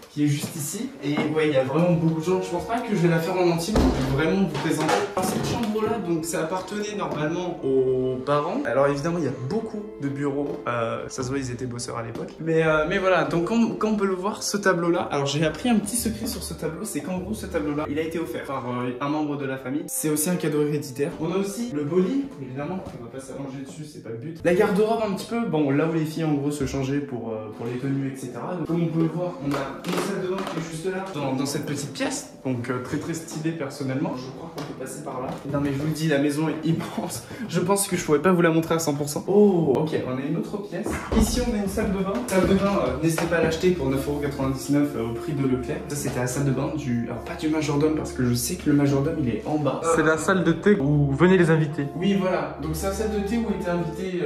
qui est juste ici. Et ouais, il y a vraiment beaucoup de gens. Je pense pas que je vais la faire en entier, mais je vais vraiment vous présenter. Alors, cette chambre-là, donc ça appartenait normalement aux parents. Alors évidemment, il y a beaucoup de bureaux. Ça se voit, ils étaient bosseurs à l'époque. Mais voilà, donc comme on peut le voir, ce tableau-là. Alors j'ai appris un petit secret sur ce tableau, c'est qu'en gros, ce tableau-là, il a été offert par un membre de la famille. C'est aussi un cadeau héréditaire. On a aussi le beau lit, évidemment. On va pas s'allonger dessus, c'est pas le but. La garde-robe un petit peu, bon, là où les filles en gros se changeaient pour les tenues, etc. Donc, comme on peut le voir, on a une salle de bain qui est juste là, dans cette petite pièce. Donc très stylé personnellement. Je crois qu'on peut passer par là. Non mais je vous le dis, la maison est immense. Je pense que je pourrais pas vous la montrer à 100%. Oh, ok, on a une autre pièce. Ici on a une salle de bain. Salle de bain, n'hésitez pas à l'acheter pour 9,99€ au prix de Leclerc. Ça c'était la salle de bain alors pas du majordome parce que je sais que le majordome il est en bas. C'est la salle de thé où venaient les invités. Oui voilà, donc c'est la salle de thé où étaient invités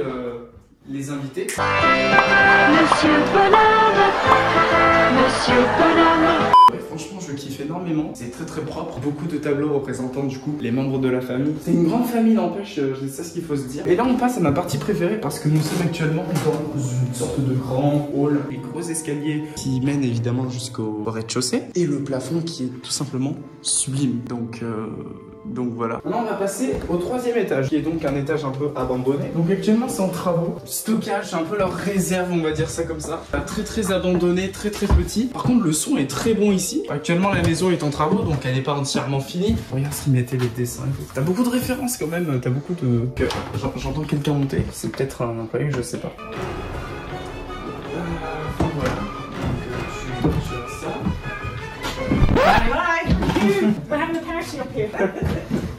les invités. Monsieur Bonhomme, Monsieur Bonhomme. Ouais, franchement, je kiffe énormément. C'est très propre. Beaucoup de tableaux représentant du coup les membres de la famille. C'est une grande famille, n'empêche, c'est ce qu'il faut se dire. Et là, on passe à ma partie préférée parce que nous sommes actuellement dans une sorte de grand hall. Les gros escaliers qui mènent évidemment jusqu'au rez-de-chaussée. Et le plafond qui est tout simplement sublime. Donc voilà. Maintenant on va passer au 3e étage, qui est donc un étage un peu abandonné. Donc actuellement c'est en travaux. Stockage, c'est un peu leur réserve, on va dire ça comme ça. Très abandonné, très petit. Par contre le son est très bon ici. Actuellement la maison est en travaux, donc elle n'est pas entièrement finie. Regarde s'ils mettaient les dessins. T'as beaucoup de références quand même, t'as beaucoup de... J'entends quelqu'un monter, c'est peut-être un employé, je sais pas. Voilà. Donc je suis ça. Bye. We're having a party up here.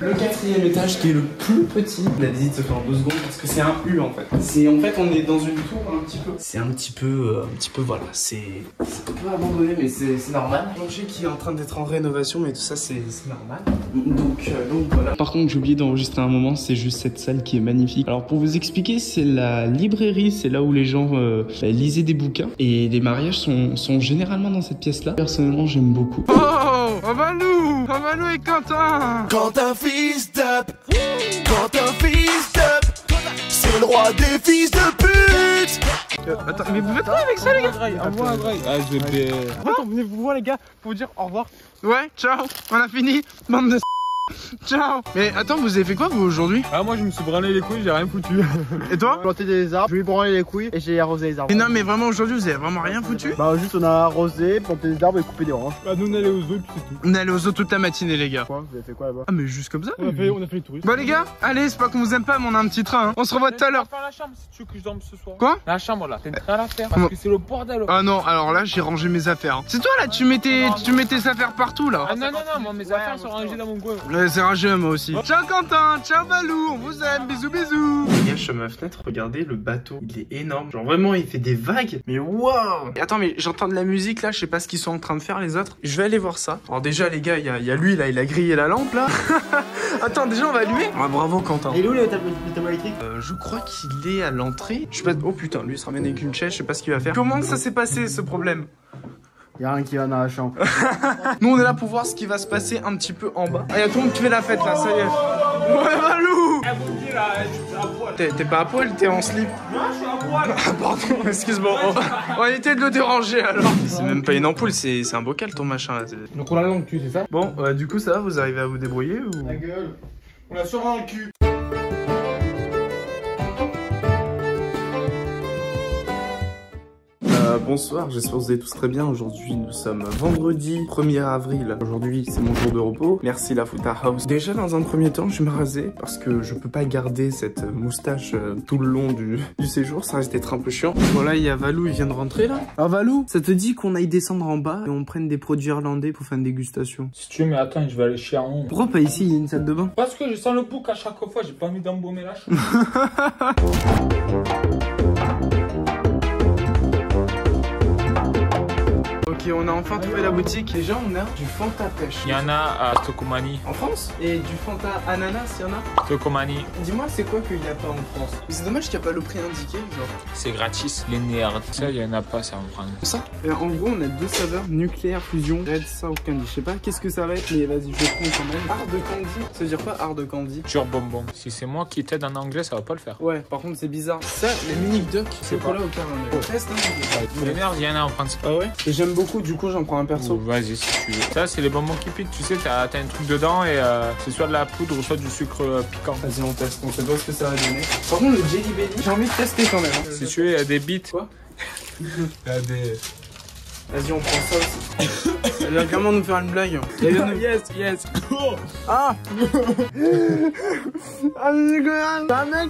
Le 4e étage qui est le plus petit. On a dit de se faire en 2 secondes parce que c'est un U en fait. En fait on est dans une tour un petit peu. C'est un petit peu voilà, c'est un peu abandonné mais c'est normal. Le plancher qui est en train d'être en rénovation mais tout ça c'est normal. Donc voilà. Par contre j'ai oublié d'enregistrer un moment, c'est juste cette salle qui est magnifique. Alors pour vous expliquer, c'est la librairie, c'est là où les gens lisaient des bouquins et les mariages sont généralement dans cette pièce là. Personnellement j'aime beaucoup. Oh, Valou et Quentin. Quentin fils d'up, Quentin fils d'up, c'est le roi des fils de pute. Attends, mais vous faites quoi avec ça les gars? Au revoir Greg. Ah je vais... Attends, venez vous voir les gars, pour vous dire au revoir. Ouais, ciao, on a fini, bande de ciao. Mais attends, vous avez fait quoi vous aujourd'hui? Ah moi je me suis branlé les couilles, j'ai rien foutu. Et toi? J'ai planté des arbres, je lui ai branlé les couilles et j'ai arrosé les arbres. Mais non mais vraiment aujourd'hui vous avez vraiment rien foutu? Bah juste on a arrosé, planté des arbres et coupé des branches. Bah nous on allait aux eaux puis c'est tout. On est allé aux eaux toute la matinée les gars. Quoi? Vous avez fait quoi là-bas? Ah mais juste comme ça? On a fait les touristes. Bah les gars, allez, c'est pas qu'on vous aime pas mais on a un petit train hein. On se revoit tout à l'heure. Faire la chambre si tu veux que je dorme ce soir. Quoi? La chambre là, t'as une train à la faire parce que c'est le bordel. Ah non, alors là j'ai rangé mes affaires hein. C'est toi là, tu mets tes affaires partout là. Ah non moi mes affaires sont rangées dans mon coin. Ouais c'est rangé moi aussi. Ciao Quentin, ciao Valou, on vous aime, bisous bisous. Les gars, je suis à ma fenêtre, regardez le bateau, il est énorme. Genre vraiment, il fait des vagues, mais waouh. Attends, mais j'entends de la musique là, je sais pas ce qu'ils sont en train de faire les autres. Je vais aller voir ça. Alors déjà les gars, il y a lui là, il a grillé la lampe là. Attends, déjà on va allumer. Ah, bravo Quentin. Il est où le tableau électrique? Je crois qu'il est à l'entrée. Je sais pas. Oh putain, lui il se ramène avec une chaise, je sais pas ce qu'il va faire. Comment ça s'est passé ce problème? Y'a rien qui va dans la chambre. Nous on est là pour voir ce qui va se passer un petit peu en bas. Ah y'a tout le monde qui fait la fête là, ça y est. Ouais Valou. T'es pas à poil, t'es en slip. Non je suis à poil. Ah pardon, excuse-moi. On va éviter de le déranger alors. C'est même pas une ampoule, c'est un bocal ton machin là. Donc on a la longue cul, c'est ça? Bon, du coup ça va, vous arrivez à vous débrouiller ou... La gueule. On a sûrement un cul. Bonsoir, j'espère que vous allez tous très bien. Aujourd'hui nous sommes vendredi 1er avril. Aujourd'hui c'est mon jour de repos. Merci la Futa House. Déjà dans un premier temps je vais me raser parce que je peux pas garder cette moustache tout le long du séjour. Ça risque d'être un peu chiant. Voilà, il y a Valou, il vient de rentrer là. Alors Valou, ça te dit qu'on aille descendre en bas et on prenne des produits irlandais pour faire une dégustation? Si tu veux, mais attends, je vais aller chier en haut. Pourquoi pas ici, il y a une salle de bain? Parce que je sens le bouc à chaque fois, j'ai pas envie d'embaumer la chambre. Ok, on a enfin trouvé la boutique. Déjà, on a du Fanta pêche. Il y en a à Stokomani. En France? Et du Fanta ananas, il y en a? Stokomani. Dis-moi, c'est quoi qu'il n'y a pas en France? Mais c'est dommage qu'il n'y a pas le prix indiqué, genre. C'est gratis. Les nerds. Ça, il y en a pas, ça en prend. Ça? En gros, on a 2 saveurs. Nucléaire, fusion, red sour candy. Je sais pas qu'est-ce que ça va être, mais vas-y, je prends quand même. Hard candy. Ça veut dire quoi, hard candy? Pur bonbon. Si c'est moi qui t'aide en anglais, ça va pas le faire. Ouais, par contre, c'est bizarre. Ça, les mini duck. C'est pas là au caramel. On teste, hein? Les nerds, il y en a en France. Ah ouais? Et j'aime beaucoup, du coup, j'en prends un perso. Vas-y si tu veux. Ça c'est les bonbons qui piquent, tu sais, t'as un truc dedans et c'est soit de la poudre ou soit du sucre piquant. Vas-y on teste, on sait pas ce que ça va donner. Par contre le Jelly Belly, j'ai envie de tester quand même. Hein. Si tu veux, il y a des bites. Quoi? Il y a des... Vas-y on prend ça aussi. Elle va clairement nous faire une blague. Yes. Ah. Ah c'est grave. Ah mec.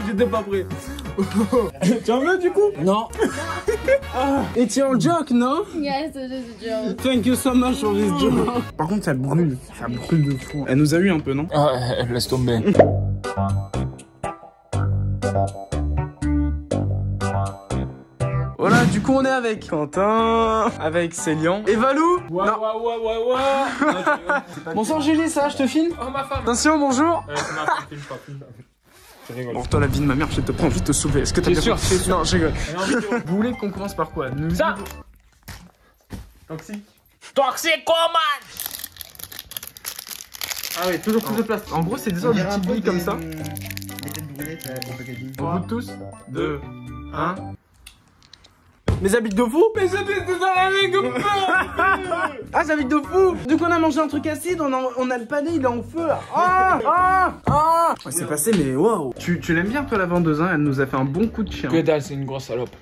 J'étais pas prêt. Tu en veux du coup? Non. Ah, it's your joke, no? Yes, it is a joke. Thank you so much for this joke. Par contre, ça brûle de fou. Elle nous a eu un peu, non? Ah, laisse tomber. Voilà, du coup, on est avec Quentin, avec Célian et Valou. Ouais. Bonsoir Julie, ça va, je te filme? Oh ma femme. Attention, bonjour. C'est ma femme, filme pas. Bon, toi, la vie de ma mère, je te prends, je vais te sauver. Est-ce que t'as bien sûr? Non, je rigole. Vous voulez qu'on commence par quoi? Ça. Toxique. Toxicoman. Ah ouais, toujours plus de place. En gros, c'est des sortes de petites billes comme ça. Des têtes brûlées, ça va packaging. Au bout de tous. 2, 1. Mes habits de fou? Mes habits de fou. Ah, ça habits de fou. Du coup, on a mangé un truc acide, on a le palais, il est en feu. Ah ouais, c'est passé, mais waouh. Tu l'aimes bien, toi, la vendeuse, hein? Elle nous a fait un bon coup de chien. Que dalle, c'est une grosse salope.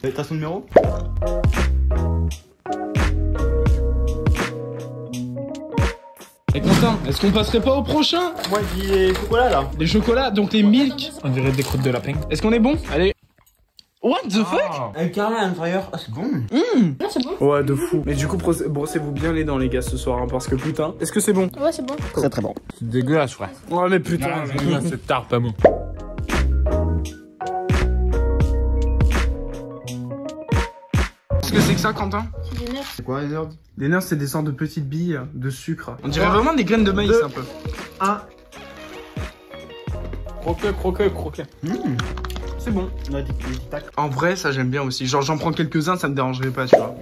T'as son numéro? Et Quentin, est-ce qu'on passerait pas au prochain? Moi, je dis les chocolats là. Les chocolats, donc les milk. On dirait des croûtes de lapin. Est-ce qu'on est bon? Allez. What the fuck? Un carré à l'intérieur, c'est bon. Ah, c'est bon. Ouais, de fou. Mais du coup, brossez-vous bien les dents, les gars, ce soir, hein, parce que putain, est-ce que c'est bon? Ouais, c'est bon. Très très bon. C'est dégueulasse, frère. Ouais, mais putain. C'est tard, pas bon. Qu'est-ce que c'est que ça, Quentin? C'est des nerfs. C'est quoi les nerfs? Des nerfs, c'est des sortes de petites billes de sucre. On dirait vraiment des graines de maïs, un peu. Croquet. C'est bon. On a des tacs. En vrai, ça j'aime bien aussi. Genre, j'en prends quelques-uns, ça me dérangerait pas, tu vois.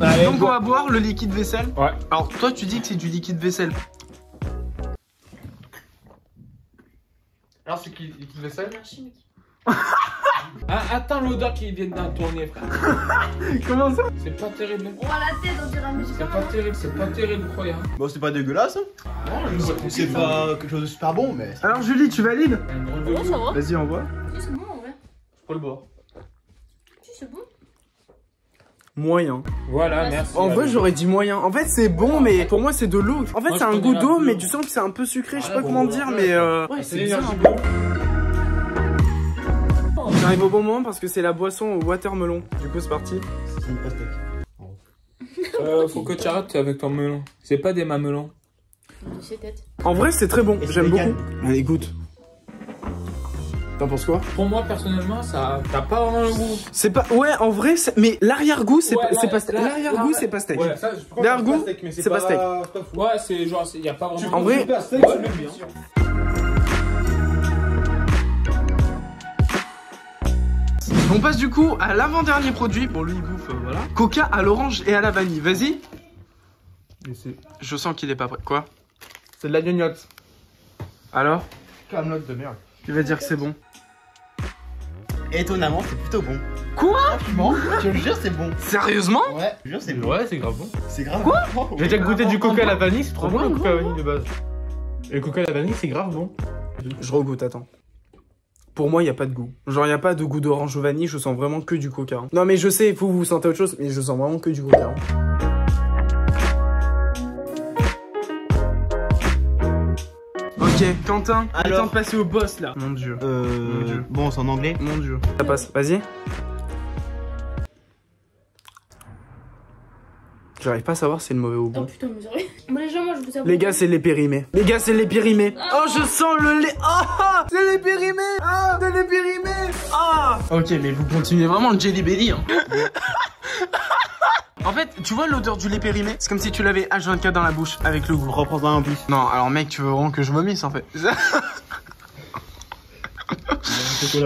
Allez, donc, on va boire le liquide vaisselle. Ouais. Alors, toi, tu dis que c'est du liquide vaisselle. Alors, c'est qui liquide vaisselle? Chimique. Ah, attends l'odeur qui vient d'en tourner, frère. Comment ça? C'est pas terrible. Oh, la tête, on dirait un musical. C'est pas terrible, croyez. Hein. Bon, c'est pas dégueulasse. Hein. Non, c'est pas quelque chose de super bon, mais. Alors, Julie, tu valides? Ouais, ça va. Vas-y, envoie. Si, c'est bon en vrai. Faut le boire. Si, c'est bon. Moyen. Voilà, merci. En vrai, j'aurais dit moyen. En fait, c'est bon, mais pour moi, c'est de l'eau. En fait, c'est un goût d'eau, mais tu sens que c'est un peu sucré. Je sais pas comment dire, mais ouais, c'est bizarre. J'arrive au bon moment parce que c'est la boisson au watermelon. Du coup, c'est parti. C'est une pastèque. Faut que tu arrêtes avec ton melon. C'est pas des mamelons. De ses têtes. En vrai, c'est très bon. J'aime beaucoup. Allez, goûte. T'en penses quoi? Pour moi, personnellement, ça t'as pas vraiment le goût. C'est pas. Ouais, en vrai, mais l'arrière-goût, c'est Ouais, pastèque. L'arrière-goût, c'est pastèque. Ouais, L'arrière-goût, c'est pastèque. Ouais, c'est genre, y a pas vraiment. En vrai, on passe du coup à l'avant-dernier produit. Bon, lui, il bouffe, voilà. Coca à l'orange et à la vanille. Vas-y. Je sens qu'il est pas prêt. Quoi? C'est de la gnognotte. Alors? Camelote de merde. Tu vas dire que c'est bon. Étonnamment, c'est plutôt bon. Quoi? Franchement, je te jure, c'est bon. Sérieusement? Ouais, je te jure, c'est bon. Ouais, c'est grave bon. C'est grave Quoi? bon. J'ai déjà goûté du coca à la vanille, c'est trop bon le coca à la vanille de base. Et le coca à la vanille, c'est grave bon. Je regoute, attends. Pour moi, il n'y a pas de goût. Genre, il n'y a pas de goût d'orange ou vanille, je sens vraiment que du coca. Hein. Non, mais je sais, vous sentez autre chose, mais je sens vraiment que du coca. Hein. Ok, Quentin, il est temps de passer au boss là. Mon dieu. Mon dieu. Bon, c'est en anglais. Mon dieu. Ça passe, vas-y. J'arrive pas à savoir si c'est le mauvais ou bon. Oh putain, mais sérieux. Moi, les gens, moi, je vous avoue. Les gars, c'est les périmés. Les gars, c'est les périmés. Oh, je sens le lait. Oh, c'est les périmés. Ah, c'est les périmés. Ah. Ok, mais vous continuez vraiment le Jelly Belly. Hein. En fait, tu vois l'odeur du lait périmé? C'est comme si tu l'avais H24 dans la bouche avec le goût. Reprends-en un plus. Non, alors mec, tu veux vraiment que je vomisse en fait.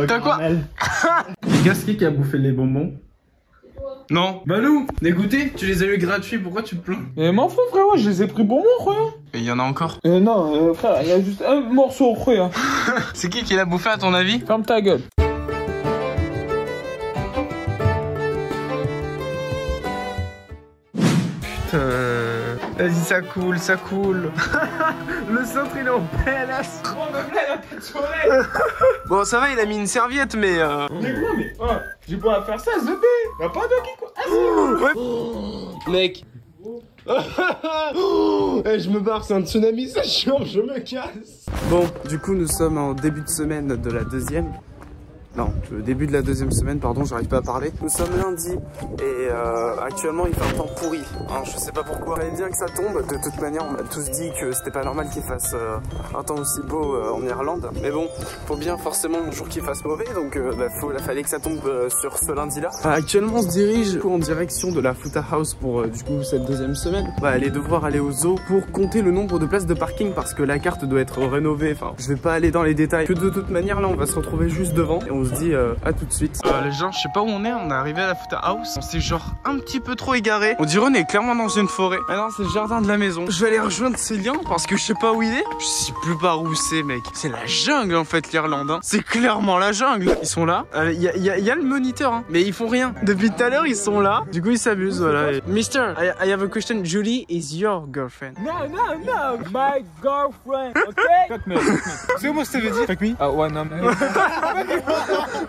T'as quoi? Les gars, c'est qui a bouffé les bonbons? Non. Balou, dégoûté, tu les as eu gratuits, pourquoi tu te plains? Mais m'en fous, frérot, je les ai pris pour moi, frère. Et il y en a encore? Non, frère, il y a juste un morceau, frère. C'est qui l'a bouffé à ton avis? Ferme ta gueule. Vas-y, ça coule, ça coule. Le centre il est en PLS. Oh, même là, il a pas de soleil. Bon, ça va, il a mis une serviette, mais Mais quoi, mais j'ai pas à faire ça, The B. Y'a pas de qui, quoi. Ah, ouais. Oh, mec. Je me barre, c'est un tsunami, ça chiant, je me casse. Bon, du coup, nous sommes en début de semaine de la deuxième. Non, le début de la deuxième semaine, pardon, j'arrive pas à parler. Nous sommes lundi et actuellement il fait un temps pourri. Alors, je sais pas pourquoi. Il fallait bien que ça tombe. De toute manière, on m'a tous dit que c'était pas normal qu'il fasse un temps aussi beau en Irlande. Mais bon, faut bien forcément un jour qu'il fasse mauvais, donc fallait que ça tombe sur ce lundi-là. Actuellement, on se dirige en direction de la Footer House pour du coup cette deuxième semaine. On va aller devoir aller au zoo pour compter le nombre de places de parking parce que la carte doit être rénovée. Enfin, je vais pas aller dans les détails. Que de toute manière, là, on va se retrouver juste devant. Et on se dit à tout de suite. Les gens, je sais pas où on est arrivé à la Footer House. On s'est genre un petit peu trop égaré. On dirait on est clairement dans une forêt. Ah non, c'est le jardin de la maison. Je vais aller rejoindre Célian parce que je sais pas où il est. Je sais plus par où c'est, mec. C'est la jungle en fait, l'Irlande. Hein. C'est clairement la jungle. Ils sont là. Il y a le moniteur, hein. Mais ils font rien. Depuis tout à l'heure, ils sont là. Du coup, ils s'amusent. Voilà. Et... Mister, I have a question. Julie is your girlfriend. No, my girlfriend. Ok? Fuck me. C'est comment ça veut dire? Fuck me? Ah ouais, non, mais.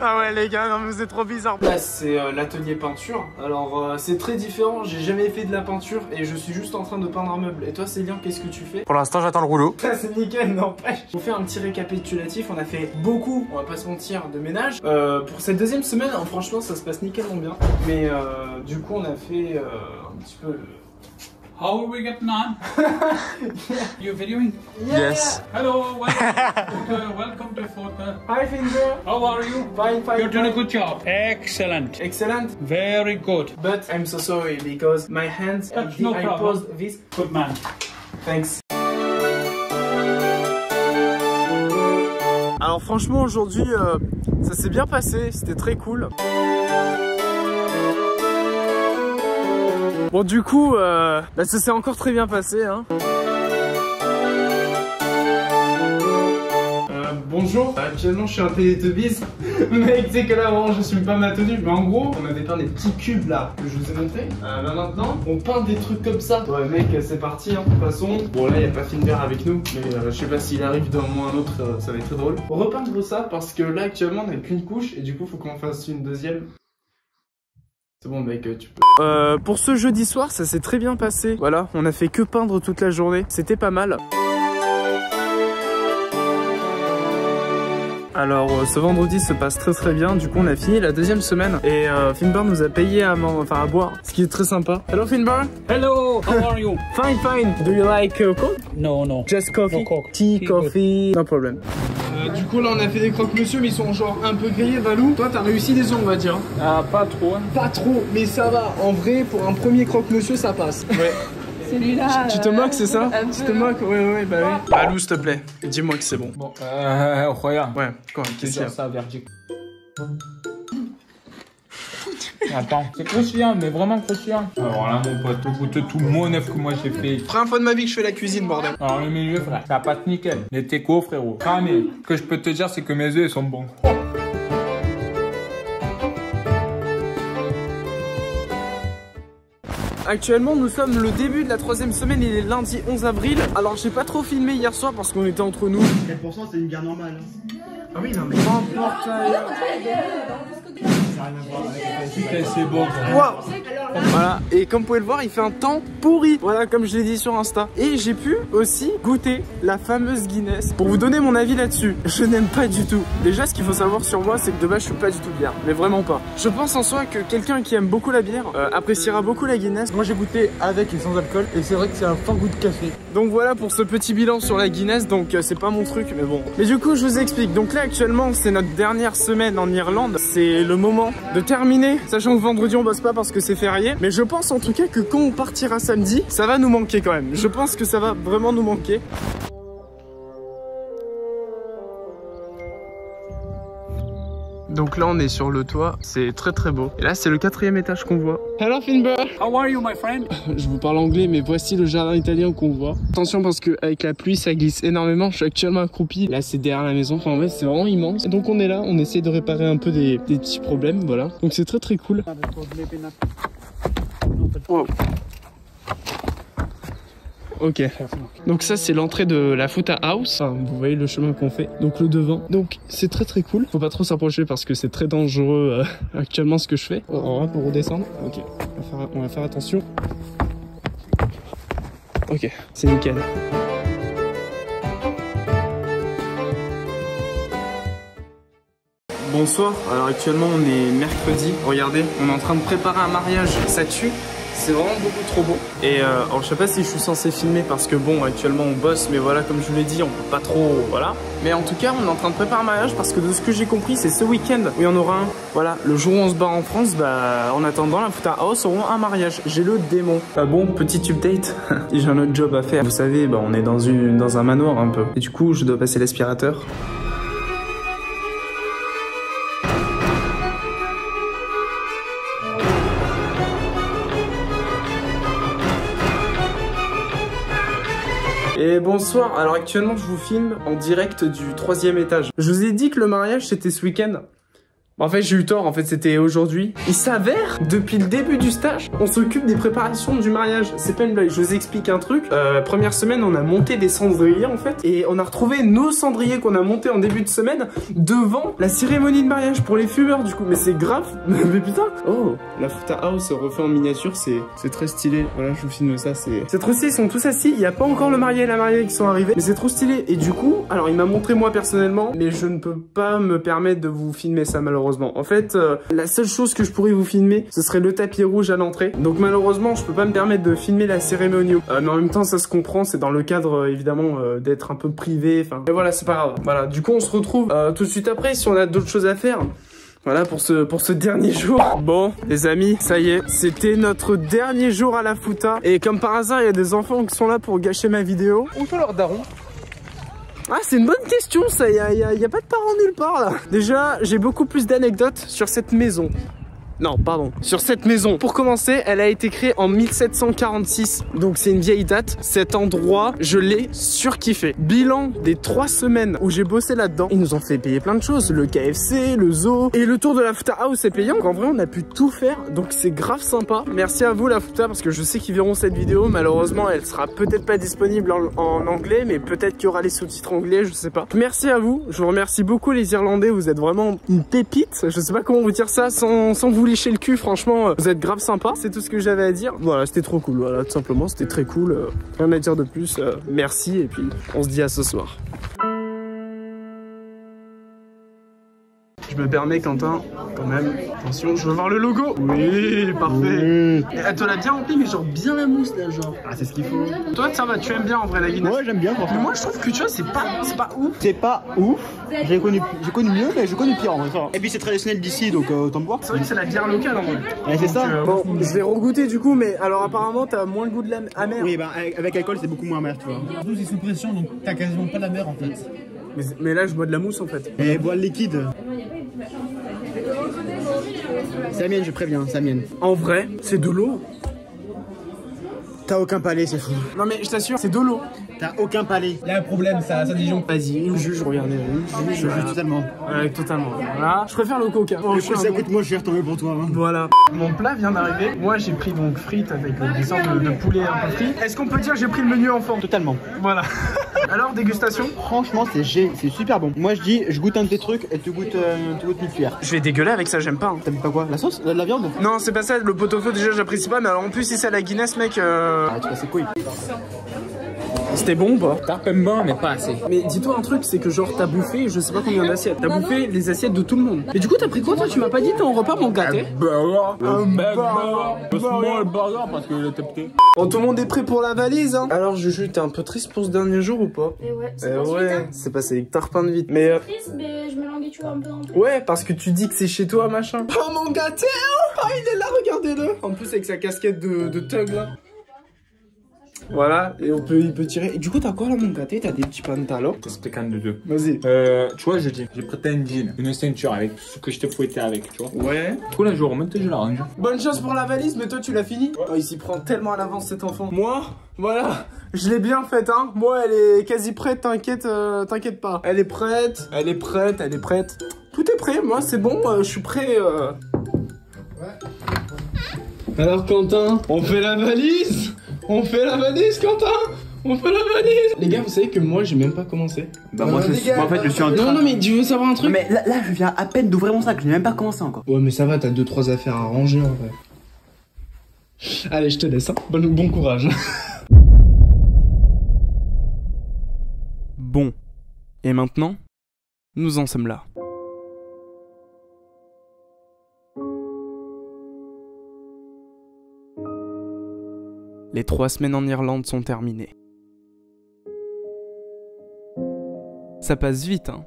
Ah ouais les gars, non mais vous êtes trop bizarres. Là c'est l'atelier peinture. Alors c'est très différent, j'ai jamais fait de la peinture et je suis juste en train de peindre un meuble. Et toi Célien, qu'est-ce que tu fais? Pour l'instant j'attends le rouleau. C'est nickel, n'empêche. On fait un petit récapitulatif, on a fait beaucoup, on va pas se mentir, de ménage. Pour cette deuxième semaine, hein, franchement ça se passe nickelement bien. Mais du coup on a fait un petit peu... How are we getting on? You videoing? Yes. Hello, welcome to Fota. Hi Finger. How are you? Fine, fine. You're doing a good job. Excellent. Excellent. Very good. But I'm so sorry because my hands, No I problem. posed this. Good man. Thanks. Alors franchement aujourd'hui ça s'est bien passé, c'était très cool. Bon du coup bah, ça s'est encore très bien passé hein. Bonjour, actuellement je suis un Teletubbies. Mec, tu sais que là vraiment je suis pas ma tenue. Mais en gros, on a dépeint des petits cubes là que je vous ai montré. Là maintenant, on peint des trucs comme ça. Ouais mec, c'est parti hein, de toute façon. Bon là, il n'y a pas Finder avec nous. Mais je sais pas s'il arrive d'un moment à un autre, ça va être très drôle. On repeindre ça parce que là actuellement on n'a qu'une couche. Et du coup, faut qu'on fasse une deuxième. C'est bon mec, tu peux. Pour ce jeudi soir, ça s'est très bien passé. Voilà, on a fait que peindre toute la journée. C'était pas mal. Alors ce vendredi se passe très bien, du coup on a fini la deuxième semaine et Finbar nous a payé à boire, ce qui est très sympa. Hello Finbar. Hello, how are you? Fine, fine. Do you like coke? No, no. Just coffee? No coke. Tea, coffee, no problem. Du coup là on a fait des croque-monsieur mais ils sont genre un peu grillés. Valou, toi t'as réussi les os on va dire. Ah pas trop hein. Pas trop, mais ça va, en vrai pour un premier croque-monsieur ça passe. Ouais. Celui-là. Tu te moques, c'est ça? Tu te moques? Ouais, bah oui. Valou, s'il te plaît, dis-moi que c'est bon. Bon, regarde. Ouais, quoi? Qu'est-ce qu'il y a? Ça, verdict. Attends, c'est croustillant, mais vraiment croustillant. Alors là, mon pote, goûte tout mon neuf que moi j'ai fait. Première fois de ma vie que je fais la cuisine, bordel. Alors, le milieu, frère, ça passe nickel. Les techos, frérot. Ah, mais ce que je peux te dire, c'est que mes œufs, ils sont bons. Actuellement nous sommes le début de la troisième semaine, il est lundi 11 avril. Alors j'ai pas trop filmé hier soir parce qu'on était entre nous. 4% c'est une bière normale. Ah oui non mais c'est bon. Wow. Voilà, et comme vous pouvez le voir il fait un temps pourri. Voilà, comme je l'ai dit sur Insta. Et j'ai pu aussi goûter la fameuse Guinness. Pour vous donner mon avis là-dessus, je n'aime pas du tout. Déjà ce qu'il faut savoir sur moi c'est que de base je suis pas du tout bière. Mais vraiment pas. Je pense en soi que quelqu'un qui aime beaucoup la bière appréciera beaucoup la Guinness. Moi j'ai goûté avec et sans alcool et c'est vrai que c'est un fort goût de café. Donc voilà pour ce petit bilan sur la Guinness. Donc c'est pas mon truc mais bon. Mais du coup je vous explique. Donc là actuellement c'est notre dernière semaine en Irlande. C'est le moment de terminer. Sachant que vendredi on bosse pas parce que c'est férié. Mais je pense en tout cas que quand on partira samedi, ça va nous manquer quand même. Je pense que ça va vraiment nous manquer. Donc là on est sur le toit, c'est très beau. Et là c'est le 4e étage qu'on voit. Hello Finbar. How are you my friend? Je vous parle anglais mais voici le jardin italien qu'on voit. Attention parce que avec la pluie ça glisse énormément. Je suis actuellement accroupi. Là c'est derrière la maison, enfin en vrai c'est vraiment immense. Et donc on est là, on essaie de réparer un peu des petits problèmes, voilà. Donc c'est très cool. Wow. Ok, donc ça c'est l'entrée de la Fota House, enfin, vous voyez le chemin qu'on fait, donc le devant, donc c'est très cool, faut pas trop s'approcher parce que c'est très dangereux actuellement ce que je fais. On va pour redescendre, ok, on va faire attention, ok, c'est nickel. Bonsoir, alors actuellement on est mercredi, regardez, on est en train de préparer un mariage, ça tue. C'est vraiment beaucoup trop beau. Et alors je sais pas si je suis censé filmer parce que bon actuellement on bosse mais voilà comme je vous l'ai dit on peut pas trop voilà. Mais en tout cas on est en train de préparer un mariage parce que de ce que j'ai compris c'est ce week-end où il y en aura un. Voilà, le jour où on se barre en France, bah en attendant la Fota House auront un mariage. J'ai le démon. Ah bon, petit update, j'ai un autre job à faire. Vous savez, bah on est dans un manoir un peu. Et du coup je dois passer l'aspirateur. Et bonsoir, alors actuellement je vous filme en direct du 3e étage. Je vous ai dit que le mariage c'était ce week-end. En fait, j'ai eu tort, en fait, c'était aujourd'hui. Il s'avère, depuis le début du stage, on s'occupe des préparations du mariage. C'est pas une blague, je vous explique un truc. Première semaine, on a monté des cendriers, en fait, et on a retrouvé nos cendriers qu'on a montés en début de semaine devant la cérémonie de mariage pour les fumeurs, du coup. Mais c'est grave, mais putain. Oh, la Futa House refait en miniature, c'est très stylé. Voilà, je vous filme ça, c'est trop stylé, ils sont tous assis. Il n'y a pas encore le marié et la mariée qui sont arrivés, mais c'est trop stylé. Et du coup, alors il m'a montré moi personnellement, mais je ne peux pas me permettre de vous filmer ça malheureusement. En fait, la seule chose que je pourrais vous filmer, ce serait le tapis rouge à l'entrée. Donc malheureusement, je peux pas me permettre de filmer la cérémonie. Mais en même temps, ça se comprend, c'est dans le cadre évidemment d'être un peu privé. Enfin, et voilà, c'est pas grave. Voilà, du coup, on se retrouve tout de suite après si on a d'autres choses à faire. Voilà pour ce dernier jour. Bon, les amis, ça y est, c'était notre dernier jour à la Futa. Et comme par hasard, il y a des enfants qui sont là pour gâcher ma vidéo. Où sont leurs darons? Ah, c'est une bonne question ça, y a pas de parents nulle part là. Déjà, j'ai beaucoup plus d'anecdotes sur cette maison. Non, pardon, sur cette maison. Pour commencer, elle a été créée en 1746, donc c'est une vieille date. Cet endroit, je l'ai surkiffé. Bilan des 3 semaines où j'ai bossé là-dedans. Ils nous ont fait payer plein de choses, le KFC, le zoo, et le tour de la Futa House est payant. En vrai, on a pu tout faire, donc c'est grave sympa. Merci à vous la Futa, parce que je sais qu'ils verront cette vidéo. Malheureusement, elle sera peut-être pas disponible en anglais, mais peut-être qu'il y aura les sous-titres anglais, je sais pas. Merci à vous, je vous remercie beaucoup les Irlandais, vous êtes vraiment une pépite. Je sais pas comment vous dire ça sans vous lécher le cul, franchement, vous êtes grave sympa. C'est tout ce que j'avais à dire. Voilà, c'était trop cool, voilà, tout simplement, c'était très cool. Rien à dire de plus, merci, et puis on se dit à ce soir. Je me permets, Quentin, quand même. Attention, je veux voir le logo. Oui, parfait. Et elle te l'a bien rempli, mais genre bien la mousse là, genre. Ah, c'est ce qu'il faut. Toi, ça va, tu aimes bien en vrai la Guinness? Ouais, j'aime bien. Mais moi, je trouve que tu vois, c'est pas ouf. C'est pas ouf. J'ai connu mieux, mais j'ai connu pire en vrai. Et puis c'est traditionnel d'ici, donc autant me voir. C'est vrai que c'est la bière locale en vrai. Ouais, c'est ça. Bon, je vais regoûter du coup, mais alors apparemment, t'as moins le goût de la amer. Oui, bah avec alcool, c'est beaucoup moins amer, tu vois. Surtout, c'est sous pression, donc t'as quasiment pas de la mer en fait. Mais là, je bois de la mousse en fait. Et bois le liquide. C'est la mienne, je préviens, c'est la mienne. En vrai, c'est de l'eau. T'as aucun palais, c'est fou. Non mais je t'assure, c'est de l'eau. T'as aucun palais. Il y a un problème, ça Dijon. Vas-y, une juge, regardez. Je juge totalement. Ouais, totalement. Voilà. Je préfère le coca. Oh, ça coûte moins cher, tant mieux pour toi. Hein. Voilà. Mon plat vient d'arriver. Moi, j'ai pris donc frites avec des sortes de poulet un peu frit. Est-ce qu'on peut dire que j'ai pris le menu enfant? Totalement. Voilà. Alors, dégustation? Franchement, c'est super bon. Moi, je dis, je goûte un de tes trucs et tu goûtes une cuillère. Je vais dégueuler avec ça, j'aime pas. Hein. T'aimes pas quoi? La sauce? La viande? Non, c'est pas ça. Le pot-au-feu, déjà, j'apprécie pas. Mais alors, en plus, si c'est à la Guinness, mec. Ah, tu vois, c'est couilles. C'était bon ou pas? T'as quand même bon, mais pas assez. Mais dis-toi un truc, c'est que genre t'as bouffé, je sais pas combien d'assiettes. T'as bouffé les assiettes de tout le monde. Mais du coup, t'as pris quoi toi? Tu m'as pas dit ton repas, mon gâté? Small burger parce que t'es petit. Bon, tout le monde est prêt pour la valise, hein? Alors, Juju, t'es un peu triste pour ce dernier jour ou pas? Et ouais, c'est pas suite, hein. C'est passé tarpin de vite. Mais triste, mais je me languis, tu vois, un peu dans tout. ouais, parce que tu dis que c'est chez toi, machin. Oh, mon gâté! Oh, il est là, regardez-le! En plus, avec sa casquette de thug, là. Voilà, et il peut tirer. Et du coup, t'as quoi là, mon gâté? T'as des petits pantalons? C'était quand de deux. Vas-y. Tu vois, j'ai prêté un jean, une ceinture avec tout ce que je t'ai fouetté avec, tu vois. Ouais. Du coup, là, je remonte et je l'arrange. Bonne chance pour la valise, mais toi, tu l'as fini? Oh, il s'y prend tellement à l'avance, cet enfant. Moi, voilà, je l'ai bien faite, hein. Moi, elle est quasi prête, t'inquiète pas. Elle est prête. Tout est prêt, moi, c'est bon, je suis prêt. Alors, Quentin, on fait la valise? On fait la valise, Quentin! On fait la valise! Les gars, vous savez que moi, j'ai même pas commencé. Bah, moi, en fait, je suis en train. Non, mais tu veux savoir un truc? Mais là, je viens à peine d'ouvrir mon sac, je n'ai même pas commencé encore. Ouais, mais ça va, t'as 2-3 affaires à ranger, en vrai. Allez, je te laisse, hein. Bon courage. Bon. Et maintenant, nous en sommes là. Les 3 semaines en Irlande sont terminées. Ça passe vite, hein.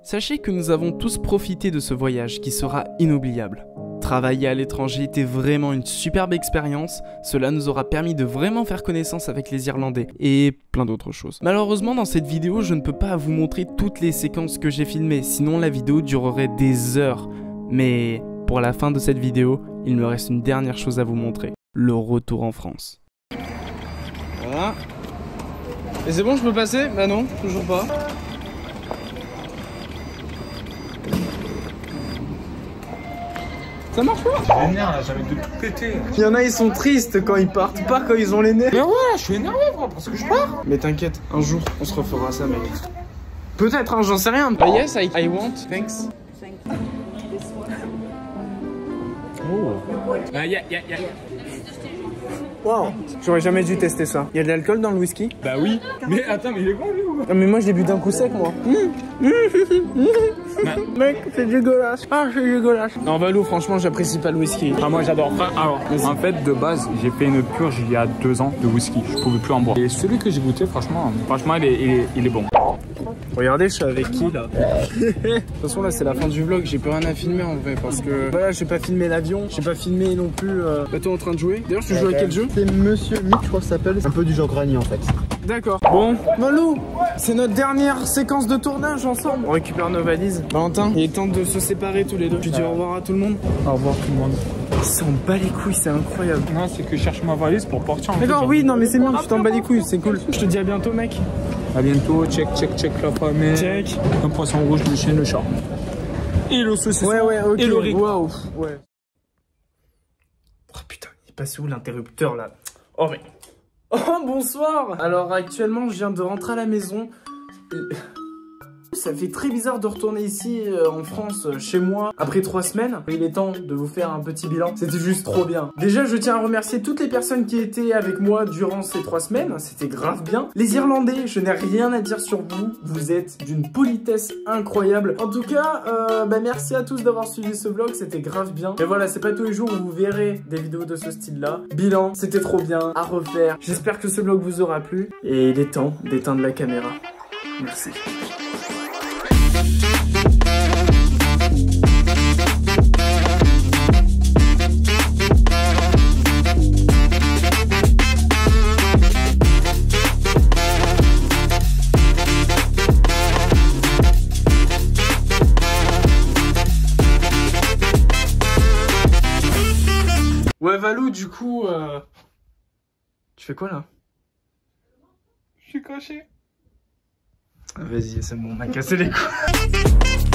Sachez que nous avons tous profité de ce voyage qui sera inoubliable. Travailler à l'étranger était vraiment une superbe expérience, cela nous aura permis de vraiment faire connaissance avec les Irlandais et plein d'autres choses. Malheureusement, dans cette vidéo, je ne peux pas vous montrer toutes les séquences que j'ai filmées, sinon la vidéo durerait des heures. Mais pour la fin de cette vidéo, il me reste une dernière chose à vous montrer, le retour en France. Voilà. Et c'est bon, je peux passer? Bah non, toujours pas. Ça marche pas. J'ai les nerfs là, j'avais de tout péter. Il y en a, ils sont tristes quand ils partent, pas quand ils ont les nerfs. Mais ouais, je suis énervé, bro, parce que je pars. Mais t'inquiète, un jour, on se refera ça, mec. Peut-être, hein, j'en sais rien. Yes, I want, thanks. Oh. Yeah. Wow, j'aurais jamais dû tester ça. Il y a de l'alcool dans le whisky? Bah oui. Mais attends, mais il est bon lui ou pas? Mais moi je l'ai bu d'un coup sec, moi. Mec, c'est dégueulasse. Ah, c'est dégueulasse. Non, Valou, franchement, j'apprécie pas le whisky. Ah, moi j'adore. Alors, en fait, de base, j'ai fait une purge il y a 2 ans de whisky. Je pouvais plus en boire. Et celui que j'ai goûté, franchement, il est bon. Regardez, je suis avec qui là? De toute façon, là, c'est la fin du vlog. J'ai plus rien à filmer en vrai parce que voilà, j'ai pas filmé l'avion, j'ai pas filmé non plus. Toi en train de jouer. D'ailleurs, tu joues à quel jeu? C'est Monsieur Mick, je crois que ça s'appelle. C'est un peu du genre Granny en fait. D'accord. Bon, Valou, c'est notre dernière séquence de tournage ensemble. On récupère nos valises. Valentin, il est temps de se séparer tous les deux. Tu dis au revoir à tout le monde? Au revoir tout le monde. Il s'en bat les couilles, c'est incroyable. Non, c'est que je cherche ma valise pour partir. D'accord, oui, non, mais c'est bien, tu t'en bats les couilles, c'est cool. Je te dis à bientôt, mec. À bientôt, check la famille. Check. Un poisson rouge, le chien, le chat. Et le saucisson. Ouais, ok. Et le riz. Waouh. Ouais. Oh putain, il est passé où l'interrupteur là? Oh mais... Oh bonsoir. Alors actuellement, je viens de rentrer à la maison. Ça fait très bizarre de retourner ici en France, chez moi, après 3 semaines. Il est temps de vous faire un petit bilan. C'était juste trop bien. Déjà, je tiens à remercier toutes les personnes qui étaient avec moi durant ces 3 semaines. C'était grave bien. Les Irlandais, je n'ai rien à dire sur vous. Vous êtes d'une politesse incroyable. En tout cas, merci à tous d'avoir suivi ce vlog. C'était grave bien. Et voilà, c'est pas tous les jours où vous verrez des vidéos de ce style-là. Bilan, c'était trop bien à refaire. J'espère que ce vlog vous aura plu. Et il est temps d'éteindre la caméra. Merci. Ouais Valou, du coup, tu fais quoi là? Je suis caché. Vas-y, c'est bon, on m'a cassé les couilles.